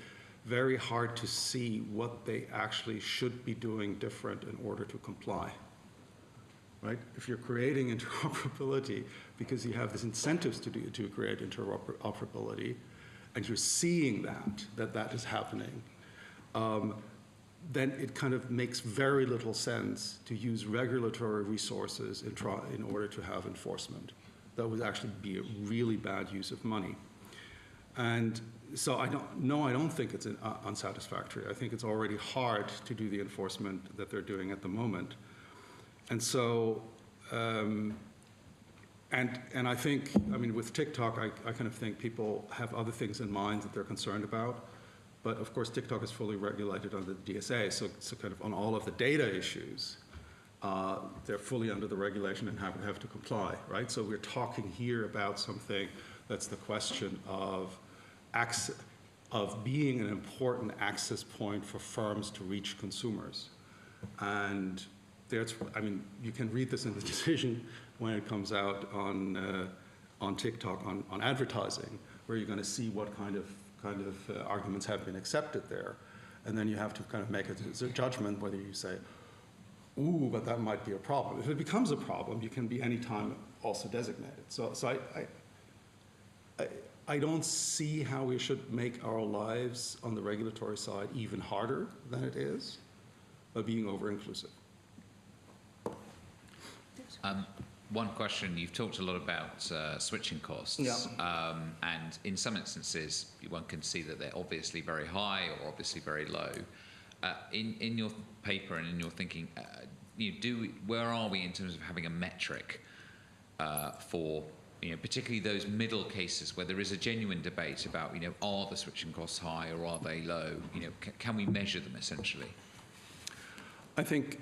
very hard to see what they actually should be doing different in order to comply, right? If you're creating interoperability because you have these incentives to create interoperability, and you're seeing that is happening, then it kind of makes very little sense to use regulatory resources in order to have enforcement. That would actually be a really bad use of money. And so I don't think it's unsatisfactory. I think it's already hard to do the enforcement that they're doing at the moment. And so, and I think, I mean, with TikTok, I kind of think people have other things in mind that they're concerned about. But of course, TikTok is fully regulated under the DSA, so kind of on all of the data issues, they're fully under the regulation and have to comply, right? So we're talking here about something that's the question of being an important access point for firms to reach consumers. And there's, I mean, you can read this in the decision when it comes out on TikTok on advertising, where you're going to see what kind of arguments have been accepted there. And then you have to kind of make a judgment whether you say, ooh, but that might be a problem. If it becomes a problem, you can be anytime also designated. So I don't see how we should make our lives on the regulatory side even harder than it is by being over-inclusive. One question, you've talked a lot about switching costs, yeah. And in some instances, one can see that they're obviously very high or obviously very low. In your paper and in your thinking, where are we in terms of having a metric for, particularly those middle cases where there is a genuine debate about, are the switching costs high or are they low? Can we measure them essentially? I think,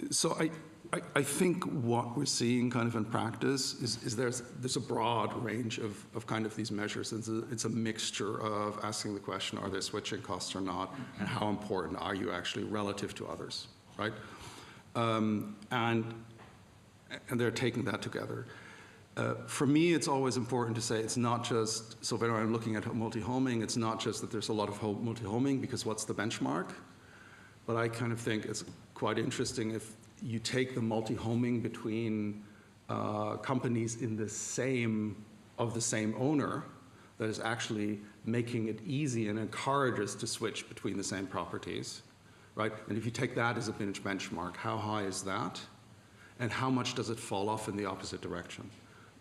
so I think what we're seeing kind of in practice is there's a broad range of kind of these measures. It's a mixture of asking the question, are there switching costs or not, and how important are you actually relative to others, right? And they're taking that together. For me, it's always important to say it's not just, so when I'm looking at multi-homing, it's not just that there's a lot of multi-homing, because what's the benchmark? But I kind of think it's quite interesting if you take the multi-homing between companies in the same owner, that is actually making it easy and encourages to switch between the same properties, right? And if you take that as a benchmark, how high is that? And how much does it fall off in the opposite direction?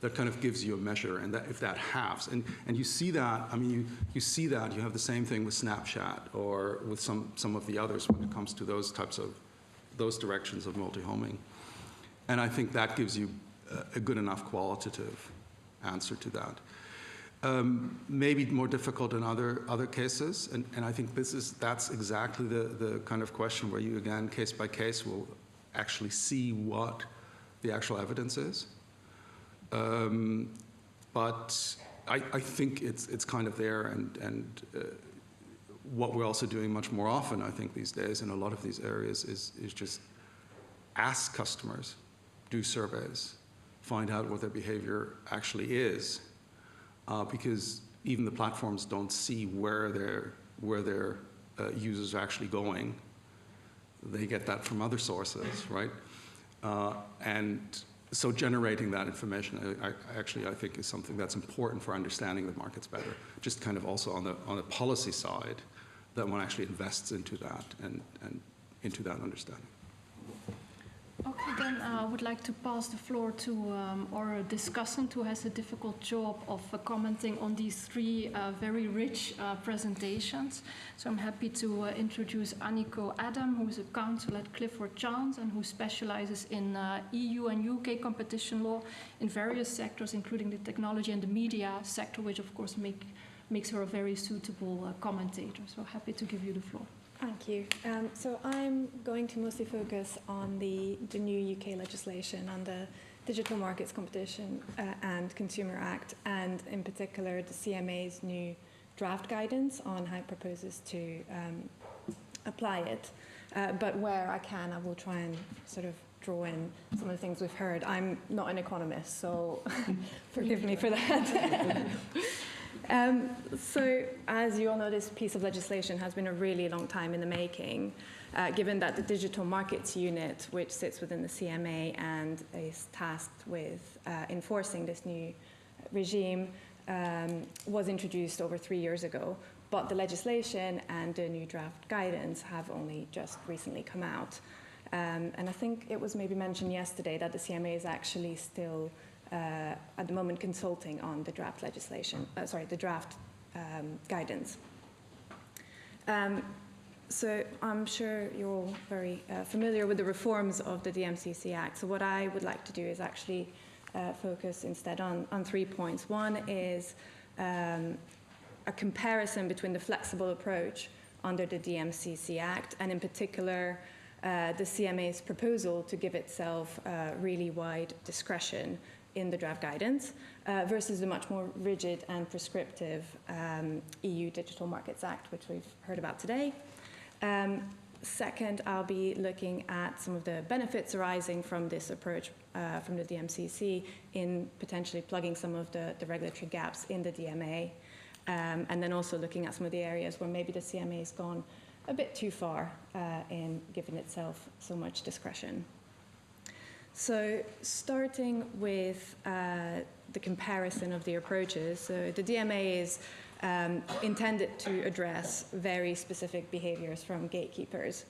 That kind of gives you a measure, and that if that halves, and you see that, I mean, you see that, you have the same thing with Snapchat or with some of the others when it comes to those directions of multi-homing. And I think that gives you a good enough qualitative answer to that. Maybe more difficult in other cases, and I think that's exactly the kind of question where you, again, case by case, will actually see what the actual evidence is. But I think it's kind of there, and what we're also doing much more often, I think, these days in a lot of these areas is just ask customers, do surveys, find out what their behavior actually is, because even the platforms don't see where their users are actually going. They get that from other sources, right? And so generating that information, I think is something that's important for understanding the markets better. Just kind of also on the policy side, that one actually invests into that and into that understanding. Okay, then I would like to pass the floor to our discussant, who has a difficult job of commenting on these three very rich presentations. So I'm happy to introduce Aniko Adam, who is a counsel at Clifford and who specializes in EU and UK competition law in various sectors, including the technology and the media sector, which of course makes her a very suitable commentator. So happy to give you the floor. Thank you. So I'm going to mostly focus on the new UK legislation on the Digital Markets Competition and Consumer Act, and in particular the CMA's new draft guidance on how it proposes to apply it. But where I can, I will try and sort of draw in some of the things we've heard. I'm not an economist, so forgive me for that. So, as you all know, this piece of legislation has been a really long time in the making, given that the Digital Markets Unit, which sits within the CMA and is tasked with enforcing this new regime, was introduced over 3 years ago. But the legislation and the new draft guidance have only just recently come out. And I think it was maybe mentioned yesterday that the CMA is actually still at the moment consulting on the draft legislation, the draft guidance. So I'm sure you're all very familiar with the reforms of the DMCC Act. So what I would like to do is actually focus instead on 3 points. One is a comparison between the flexible approach under the DMCC Act, and in particular, the CMA's proposal to give itself really wide discretion in the draft guidance versus the much more rigid and prescriptive EU Digital Markets Act, which we've heard about today. Second, I'll be looking at some of the benefits arising from this approach from the DMCC in potentially plugging some of the regulatory gaps in the DMA, and then also looking at some of the areas where maybe the CMA has gone a bit too far in giving itself so much discretion. So starting with the comparison of the approaches, so the DMA is intended to address very specific behaviors from gatekeepers.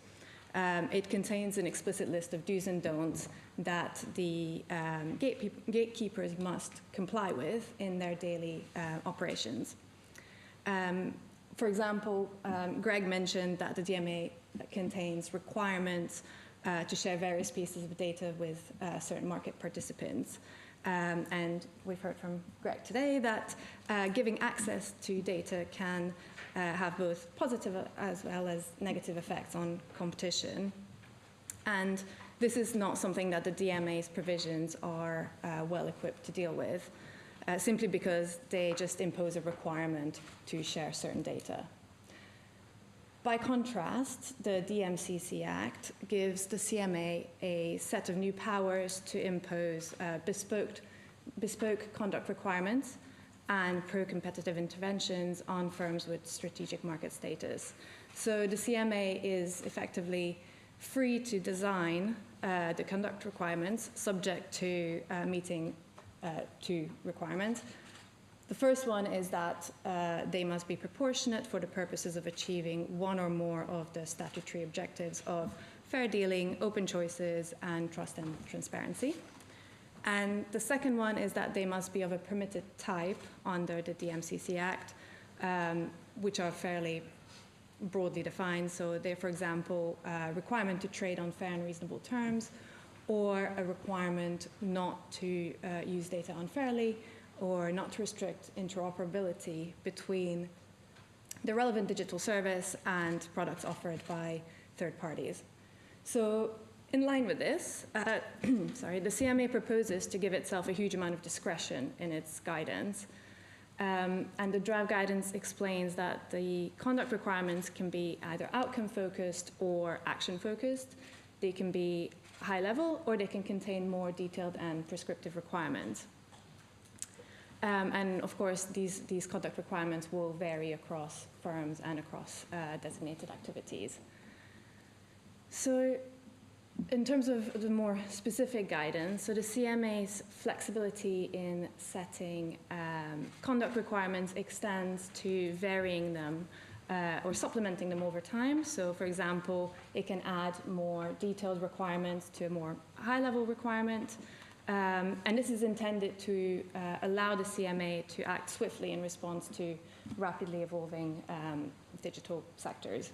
It contains an explicit list of do's and don'ts that the gatekeepers must comply with in their daily operations. For example, Greg mentioned that the DMA contains requirements to share various pieces of data with certain market participants. And we've heard from Greg today that giving access to data can have both positive as well as negative effects on competition. And this is not something that the DMA's provisions are well equipped to deal with, simply because they just impose a requirement to share certain data. By contrast, the DMCC Act gives the CMA a set of new powers to impose bespoke conduct requirements and pro-competitive interventions on firms with strategic market status. So the CMA is effectively free to design the conduct requirements subject to meeting two requirements. The first one is that they must be proportionate for the purposes of achieving one or more of the statutory objectives of fair dealing, open choices, and trust and transparency. And the second one is that they must be of a permitted type under the DMCC Act, which are fairly broadly defined. So they're, for example, a requirement to trade on fair and reasonable terms, or a requirement not to use data unfairly, or not to restrict interoperability between the relevant digital service and products offered by third parties. So in line with this, the CMA proposes to give itself a huge amount of discretion in its guidance. And the draft guidance explains that the conduct requirements can be either outcome-focused or action-focused. They can be high-level, or they can contain more detailed and prescriptive requirements. And of course, these conduct requirements will vary across firms and across designated activities. So in terms of the more specific guidance, so the CMA's flexibility in setting conduct requirements extends to varying them or supplementing them over time. So for example, it can add more detailed requirements to a more high-level requirement. And this is intended to allow the CMA to act swiftly in response to rapidly evolving digital sectors.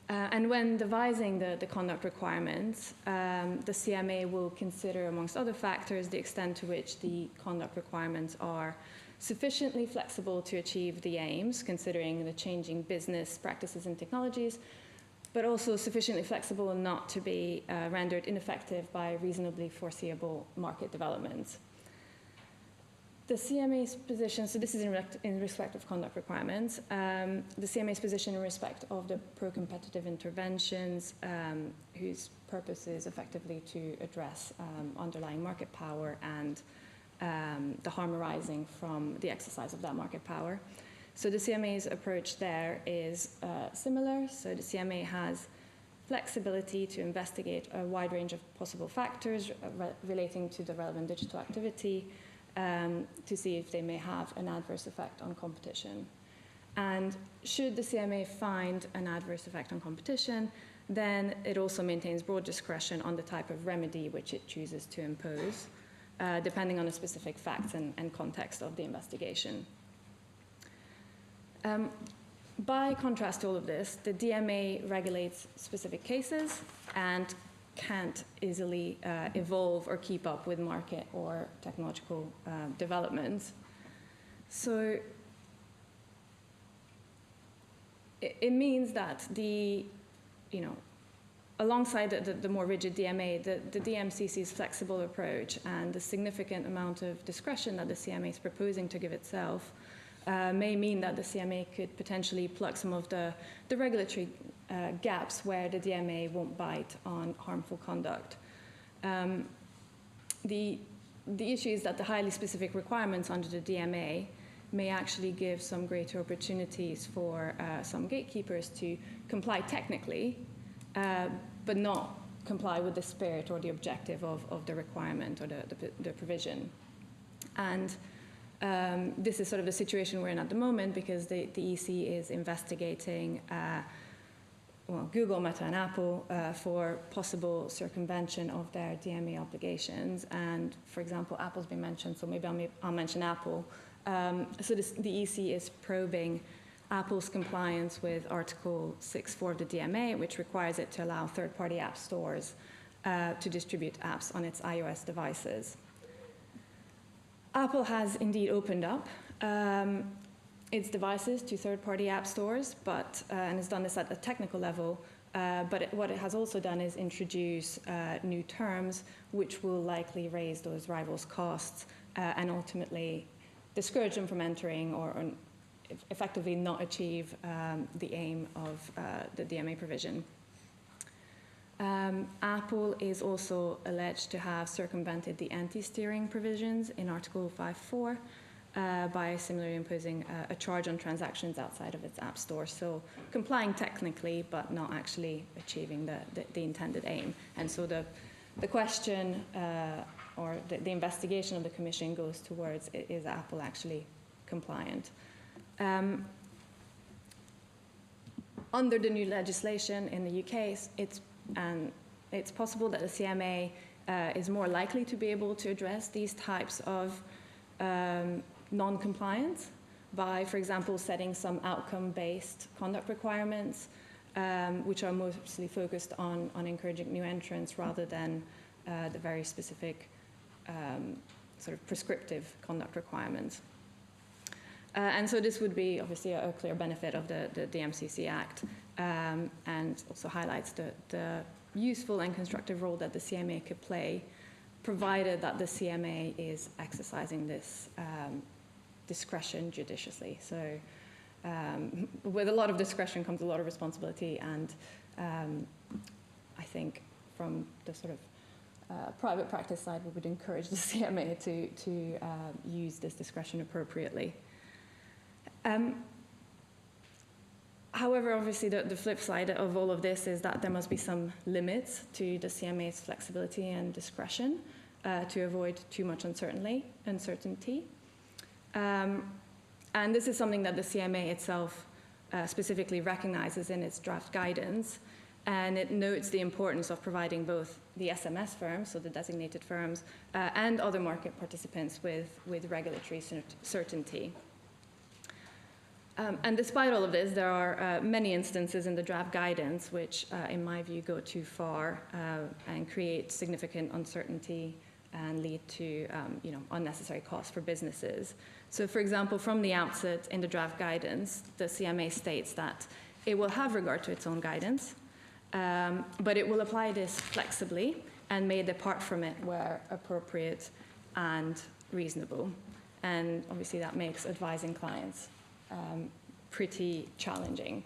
And when devising the conduct requirements, the CMA will consider, amongst other factors, the extent to which the conduct requirements are sufficiently flexible to achieve the aims, considering the changing business practices and technologies, but also sufficiently flexible not to be rendered ineffective by reasonably foreseeable market developments. The CMA's position, so this is in respect of conduct requirements, the CMA's position in respect of the pro-competitive interventions, whose purpose is effectively to address underlying market power and the harm arising from the exercise of that market power. So the CMA's approach there is similar. So the CMA has flexibility to investigate a wide range of possible factors relating to the relevant digital activity to see if they may have an adverse effect on competition. And should the CMA find an adverse effect on competition, then it also maintains broad discretion on the type of remedy which it chooses to impose. depending on the specific facts and context of the investigation. By contrast to all of this, the DMA regulates specific cases and can't easily evolve or keep up with market or technological developments. So it means that alongside the more rigid DMA, the DMCC's flexible approach and the significant amount of discretion that the CMA is proposing to give itself may mean that the CMA could potentially plug some of the regulatory gaps where the DMA won't bite on harmful conduct. The issue is that the highly specific requirements under the DMA may actually give some greater opportunities for some gatekeepers to comply technically, but not comply with the spirit or the objective of the requirement or the provision. And this is sort of the situation we're in at the moment, because the EC is investigating Google, Meta, and Apple for possible circumvention of their DMA obligations. And for example, Apple's been mentioned, so maybe I'll mention Apple. So the EC is probing Apple's compliance with Article 6.4 of the DMA, which requires it to allow third-party app stores to distribute apps on its iOS devices. Apple has indeed opened up its devices to third-party app stores, and has done this at a technical level, but what it has also done is introduce new terms which will likely raise those rivals' costs and ultimately discourage them from entering or effectively not achieve the aim of the DMA provision. Apple is also alleged to have circumvented the anti-steering provisions in Article 5.4 by similarly imposing a charge on transactions outside of its app store. So complying technically, but not actually achieving the intended aim. And so the question or the investigation of the Commission goes towards, is Apple actually compliant? Under the new legislation in the UK, it's possible that the CMA is more likely to be able to address these types of non-compliance by, for example, setting some outcome-based conduct requirements, which are mostly focused on encouraging new entrants rather than the very specific sort of prescriptive conduct requirements. And so this would be obviously a clear benefit of the DMCC Act, and also highlights the useful and constructive role that the CMA could play, provided that the CMA is exercising this discretion judiciously. So with a lot of discretion comes a lot of responsibility, and I think from the sort of private practice side, we would encourage the CMA to use this discretion appropriately. However, obviously, the flip side of all of this is that there must be some limits to the CMA's flexibility and discretion to avoid too much uncertainty. And this is something that the CMA itself specifically recognizes in its draft guidance, and it notes the importance of providing both the SMS firms, so the designated firms, and other market participants with regulatory certainty. And despite all of this, there are many instances in the draft guidance which, in my view, go too far and create significant uncertainty and lead to unnecessary costs for businesses. So, for example, from the outset in the draft guidance, the CMA states that it will have regard to its own guidance, but it will apply this flexibly and may depart from it where appropriate and reasonable. And obviously that makes advising clients pretty challenging.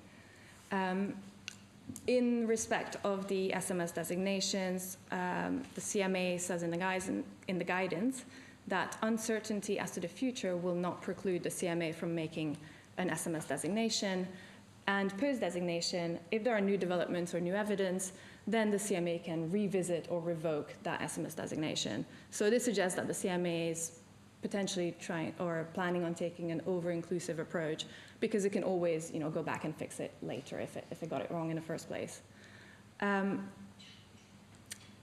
In respect of the SMS designations, the CMA says in the guidance that uncertainty as to the future will not preclude the CMA from making an SMS designation, and post-designation, if there are new developments or new evidence, then the CMA can revisit or revoke that SMS designation. So this suggests that the CMA is potentially trying or planning on taking an over-inclusive approach, because it can always go back and fix it later if it got it wrong in the first place.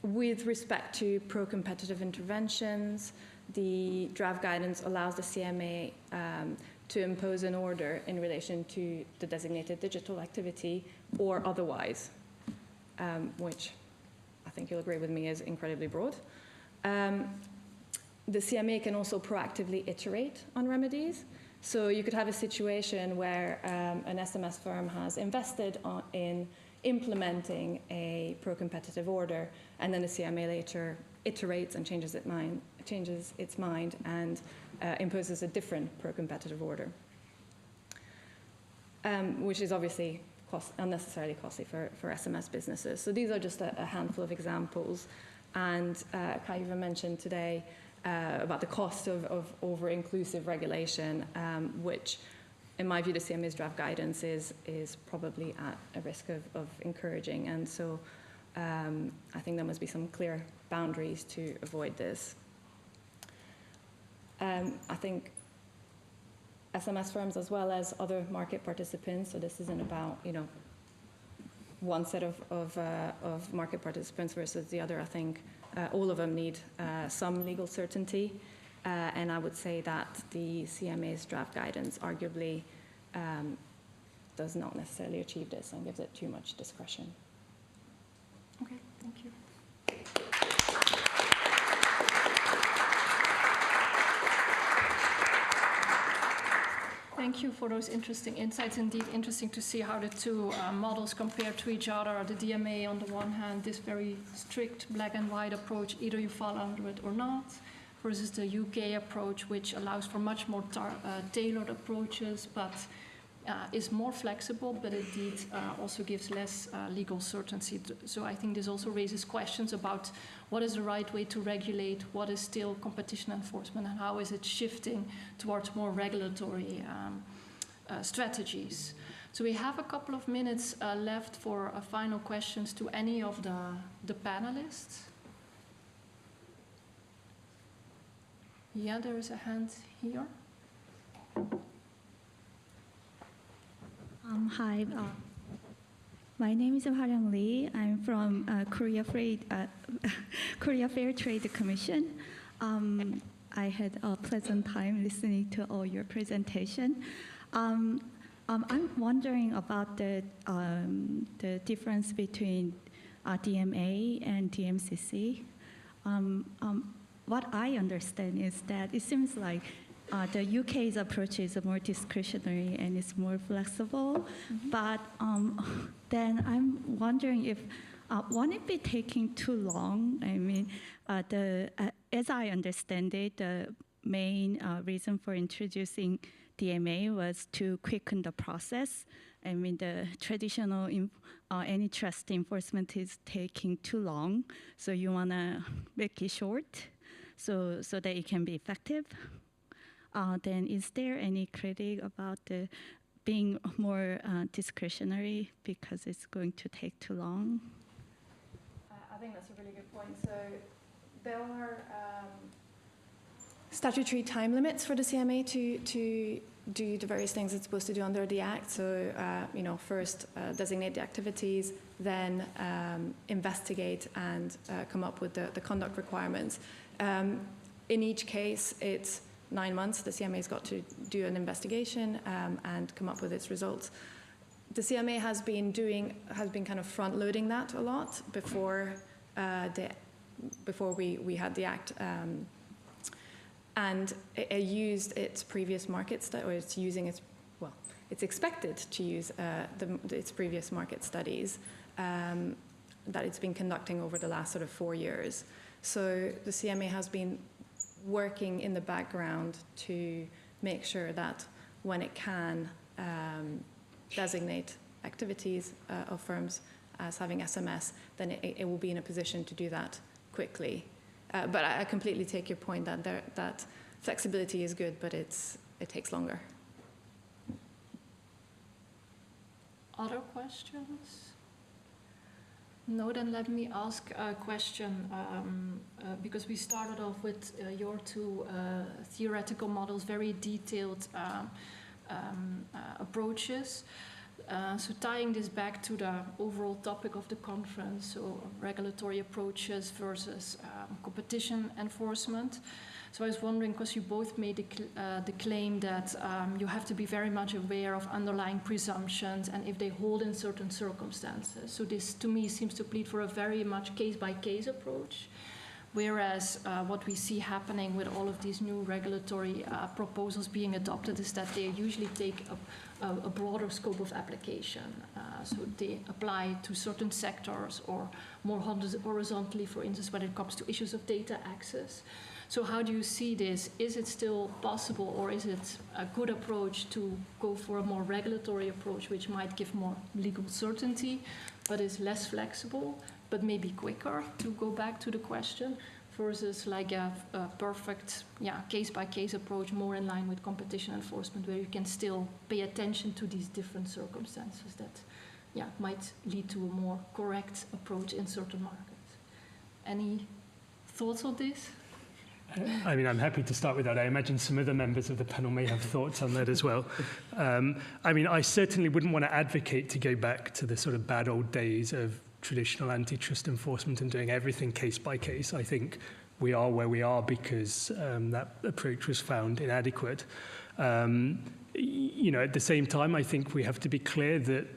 with respect to pro-competitive interventions, the draft guidance allows the CMA to impose an order in relation to the designated digital activity or otherwise, which I think you'll agree with me is incredibly broad. The CMA can also proactively iterate on remedies. So you could have a situation where an SMS firm has invested in implementing a pro-competitive order, and then the CMA later iterates and changes its mind and imposes a different pro-competitive order, which is obviously unnecessarily costly for SMS businesses. So these are just a handful of examples. And Kai-Uwe mentioned today about the cost of over-inclusive regulation, which, in my view, the CMA's draft guidance is probably at a risk of encouraging. And so I think there must be some clear boundaries to avoid this. I think SMS firms, as well as other market participants, so this isn't about, one set of market participants versus the other. I think all of them need some legal certainty, and I would say that the CMA's draft guidance arguably does not necessarily achieve this and gives it too much discretion. Okay, thank you. Thank you for those interesting insights. Indeed, interesting to see how the two models compare to each other. The DMA, on the one hand, this very strict black and white approach, either you fall under it or not, versus the UK approach, which allows for much more tailored approaches, but is more flexible, but indeed also gives less legal certainty. So I think this also raises questions about what is the right way to regulate, what is still competition enforcement, and how is it shifting towards more regulatory strategies. So we have a couple of minutes left for final questions to any of the panelists. Yeah, there is a hand here. Hi, my name is Hwaryang Lee. I'm from Korea Fair Trade Commission. I had a pleasant time listening to all your presentation. I'm wondering about the difference between DMA and DMCC. What I understand is that it seems like the UK's approach is more discretionary and it's more flexible, but then I'm wondering if won't it be taking too long? I mean, as I understand it, the main reason for introducing DMA was to quicken the process. I mean, the traditional antitrust enforcement is taking too long, so you want to make it short so that it can be effective. Then is there any critique about the being more discretionary because it's going to take too long? I think that's a really good point. So there are statutory time limits for the CMA to do the various things it's supposed to do under the Act. So, first designate the activities, then investigate and come up with the conduct requirements. In each case, it's 9 months. The CMA's got to do an investigation and come up with its results. The CMA has been kind of front-loading that a lot before we had the Act, and it used its previous market study, or it's using it's expected to use its previous market studies that it's been conducting over the last sort of 4 years. So the CMA has been working in the background to make sure that when it can designate activities of firms as having SMS, then it will be in a position to do that quickly. But I completely take your point that flexibility is good, but it takes longer. Other questions? No, then let me ask a question, because we started off with your two theoretical models, very detailed approaches. So tying this back to the overall topic of the conference, so regulatory approaches versus competition enforcement. So I was wondering, because you both made the claim that you have to be very much aware of underlying presumptions and if they hold in certain circumstances. So this, to me, seems to plead for a very much case-by-case approach. Whereas what we see happening with all of these new regulatory proposals being adopted is that they usually take a broader scope of application. So they apply to certain sectors or more horizontally, for instance, when it comes to issues of data access. So how do you see this? Is it still possible, or is it a good approach to go for a more regulatory approach, which might give more legal certainty, but is less flexible, but maybe quicker, to go back to the question, versus like a perfect case-by-case approach, more in line with competition enforcement, where you can still pay attention to these different circumstances that might lead to a more correct approach in certain markets. Any thoughts on this? I mean, I'm happy to start with that. I imagine some other members of the panel may have thoughts on that as well. I mean, I certainly wouldn't want to advocate to go back to the sort of bad old days of traditional antitrust enforcement and doing everything case by case. I think we are where we are because that approach was found inadequate. You know, at the same time, I think we have to be clear that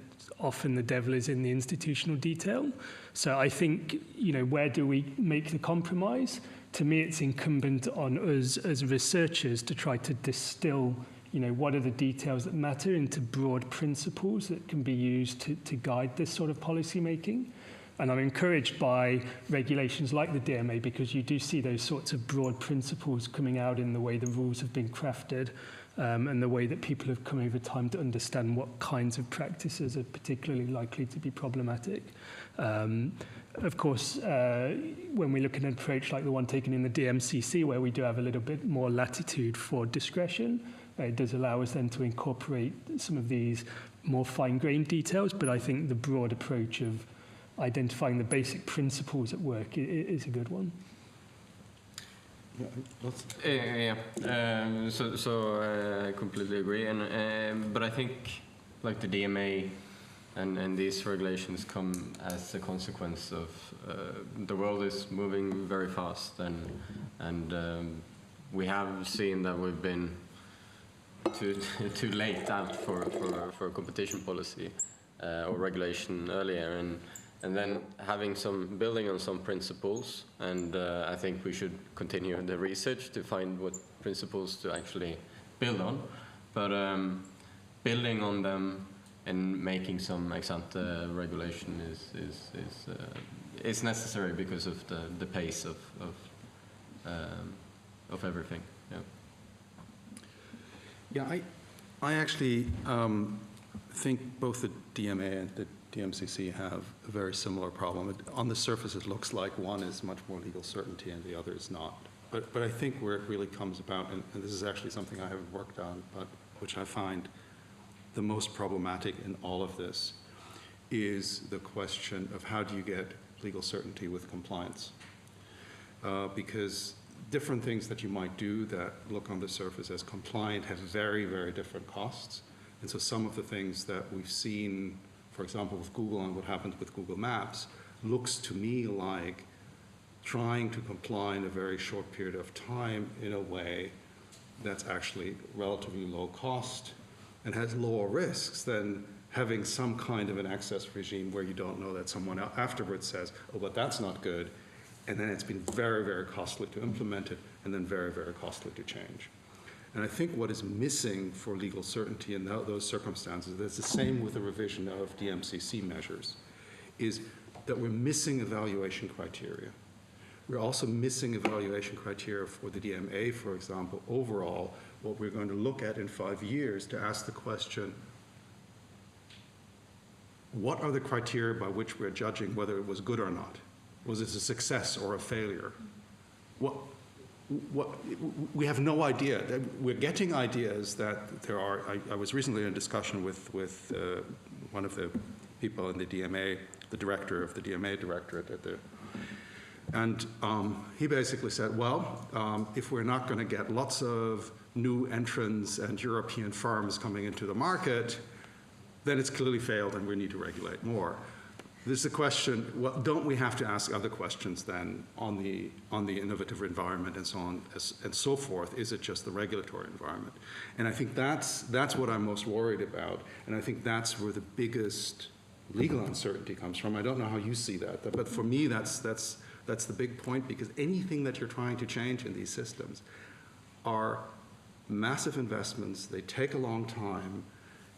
often the devil is in the institutional detail. So I think, you know, where do we make the compromise? To me, it's incumbent on us as researchers to try to distill, you know, what are the details that matter into broad principles that can be used to guide this sort of policy making. And I'm encouraged by regulations like the DMA because you do see those sorts of broad principles coming out in the way the rules have been crafted and the way that people have come over time to understand what kinds of practices are particularly likely to be problematic. Of course, when we look at an approach like the one taken in the DMCC, where we do have a little bit more latitude for discretion, it does allow us then to incorporate some of these more fine-grained details, but I think the broad approach of identifying the basic principles at work is a good one. So I completely agree, but I think like the DMA and these regulations come as a consequence of the world is moving very fast, and we have seen that we've been too late out for competition policy or regulation earlier, and then building on some principles, and I think we should continue the research to find what principles to actually build on, but building on them and making some ex-ante regulation is necessary because of the pace of everything. Yeah, I actually think both the DMA and the DMCC have a very similar problem. On the surface, it looks like one is much more legal certainty and the other is not. But I think where it really comes about, and this is actually something I haven't worked on, but which I find the most problematic in all of this, is the question of how do you get legal certainty with compliance? Because different things that you might do that look on the surface as compliant have very, very different costs. And so some of the things that we've seen, for example, with Google and what happened with Google Maps, looks to me like trying to comply in a very short period of time in a way that's actually relatively low cost and has lower risks than having some kind of an access regime where you don't know that someone afterwards says, oh, but that's not good. And then it's been very, very costly to implement it and then very, very costly to change. And I think what is missing for legal certainty in those circumstances, it's the same with the revision of DMCC measures, is that we're missing evaluation criteria. We're also missing evaluation criteria for the DMA, for example, overall, what we're going to look at in 5 years to ask the question, what are the criteria by which we're judging whether it was good or not? Was it a success or a failure? We have no idea. We're getting ideas that there are. I was recently in a discussion with one of the people in the DMA, the director of the DMA directorate at the, and he basically said, well, if we're not going to get lots of new entrants and European firms coming into the market, then it's clearly failed and we need to regulate more. There's a question, well, don't we have to ask other questions then on the innovative environment and so on and so forth? Is it just the regulatory environment? And I think that's what I'm most worried about, and I think that's where the biggest legal uncertainty comes from. I don't know how you see that, but for me that's the big point, because anything that you're trying to change in these systems are massive investments. They take a long time.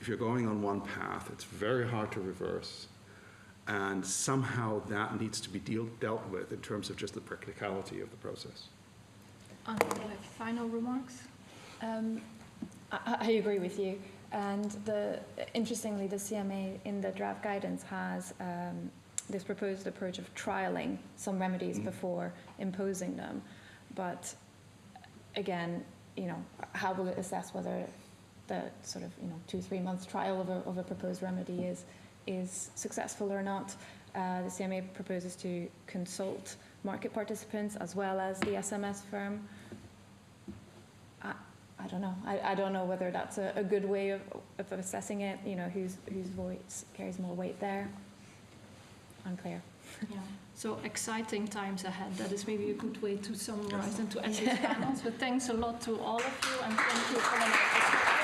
If you're going on one path, it's very hard to reverse. And somehow that needs to be dealt with in terms of just the practicality of the process. Final remarks? I agree with you. And interestingly, the CMA in the draft guidance has this proposed approach of trialing some remedies before imposing them. But again, how will it assess whether the sort of 2-3 months trial of a proposed remedy is successful or not? The CMA proposes to consult market participants as well as the SMS firm. I don't know. I don't know whether that's a good way of assessing it. Whose voice carries more weight there. Unclear. Yeah. So exciting times ahead. That is maybe a good way to summarize and to end these panels. But thanks a lot to all of you, and thank you for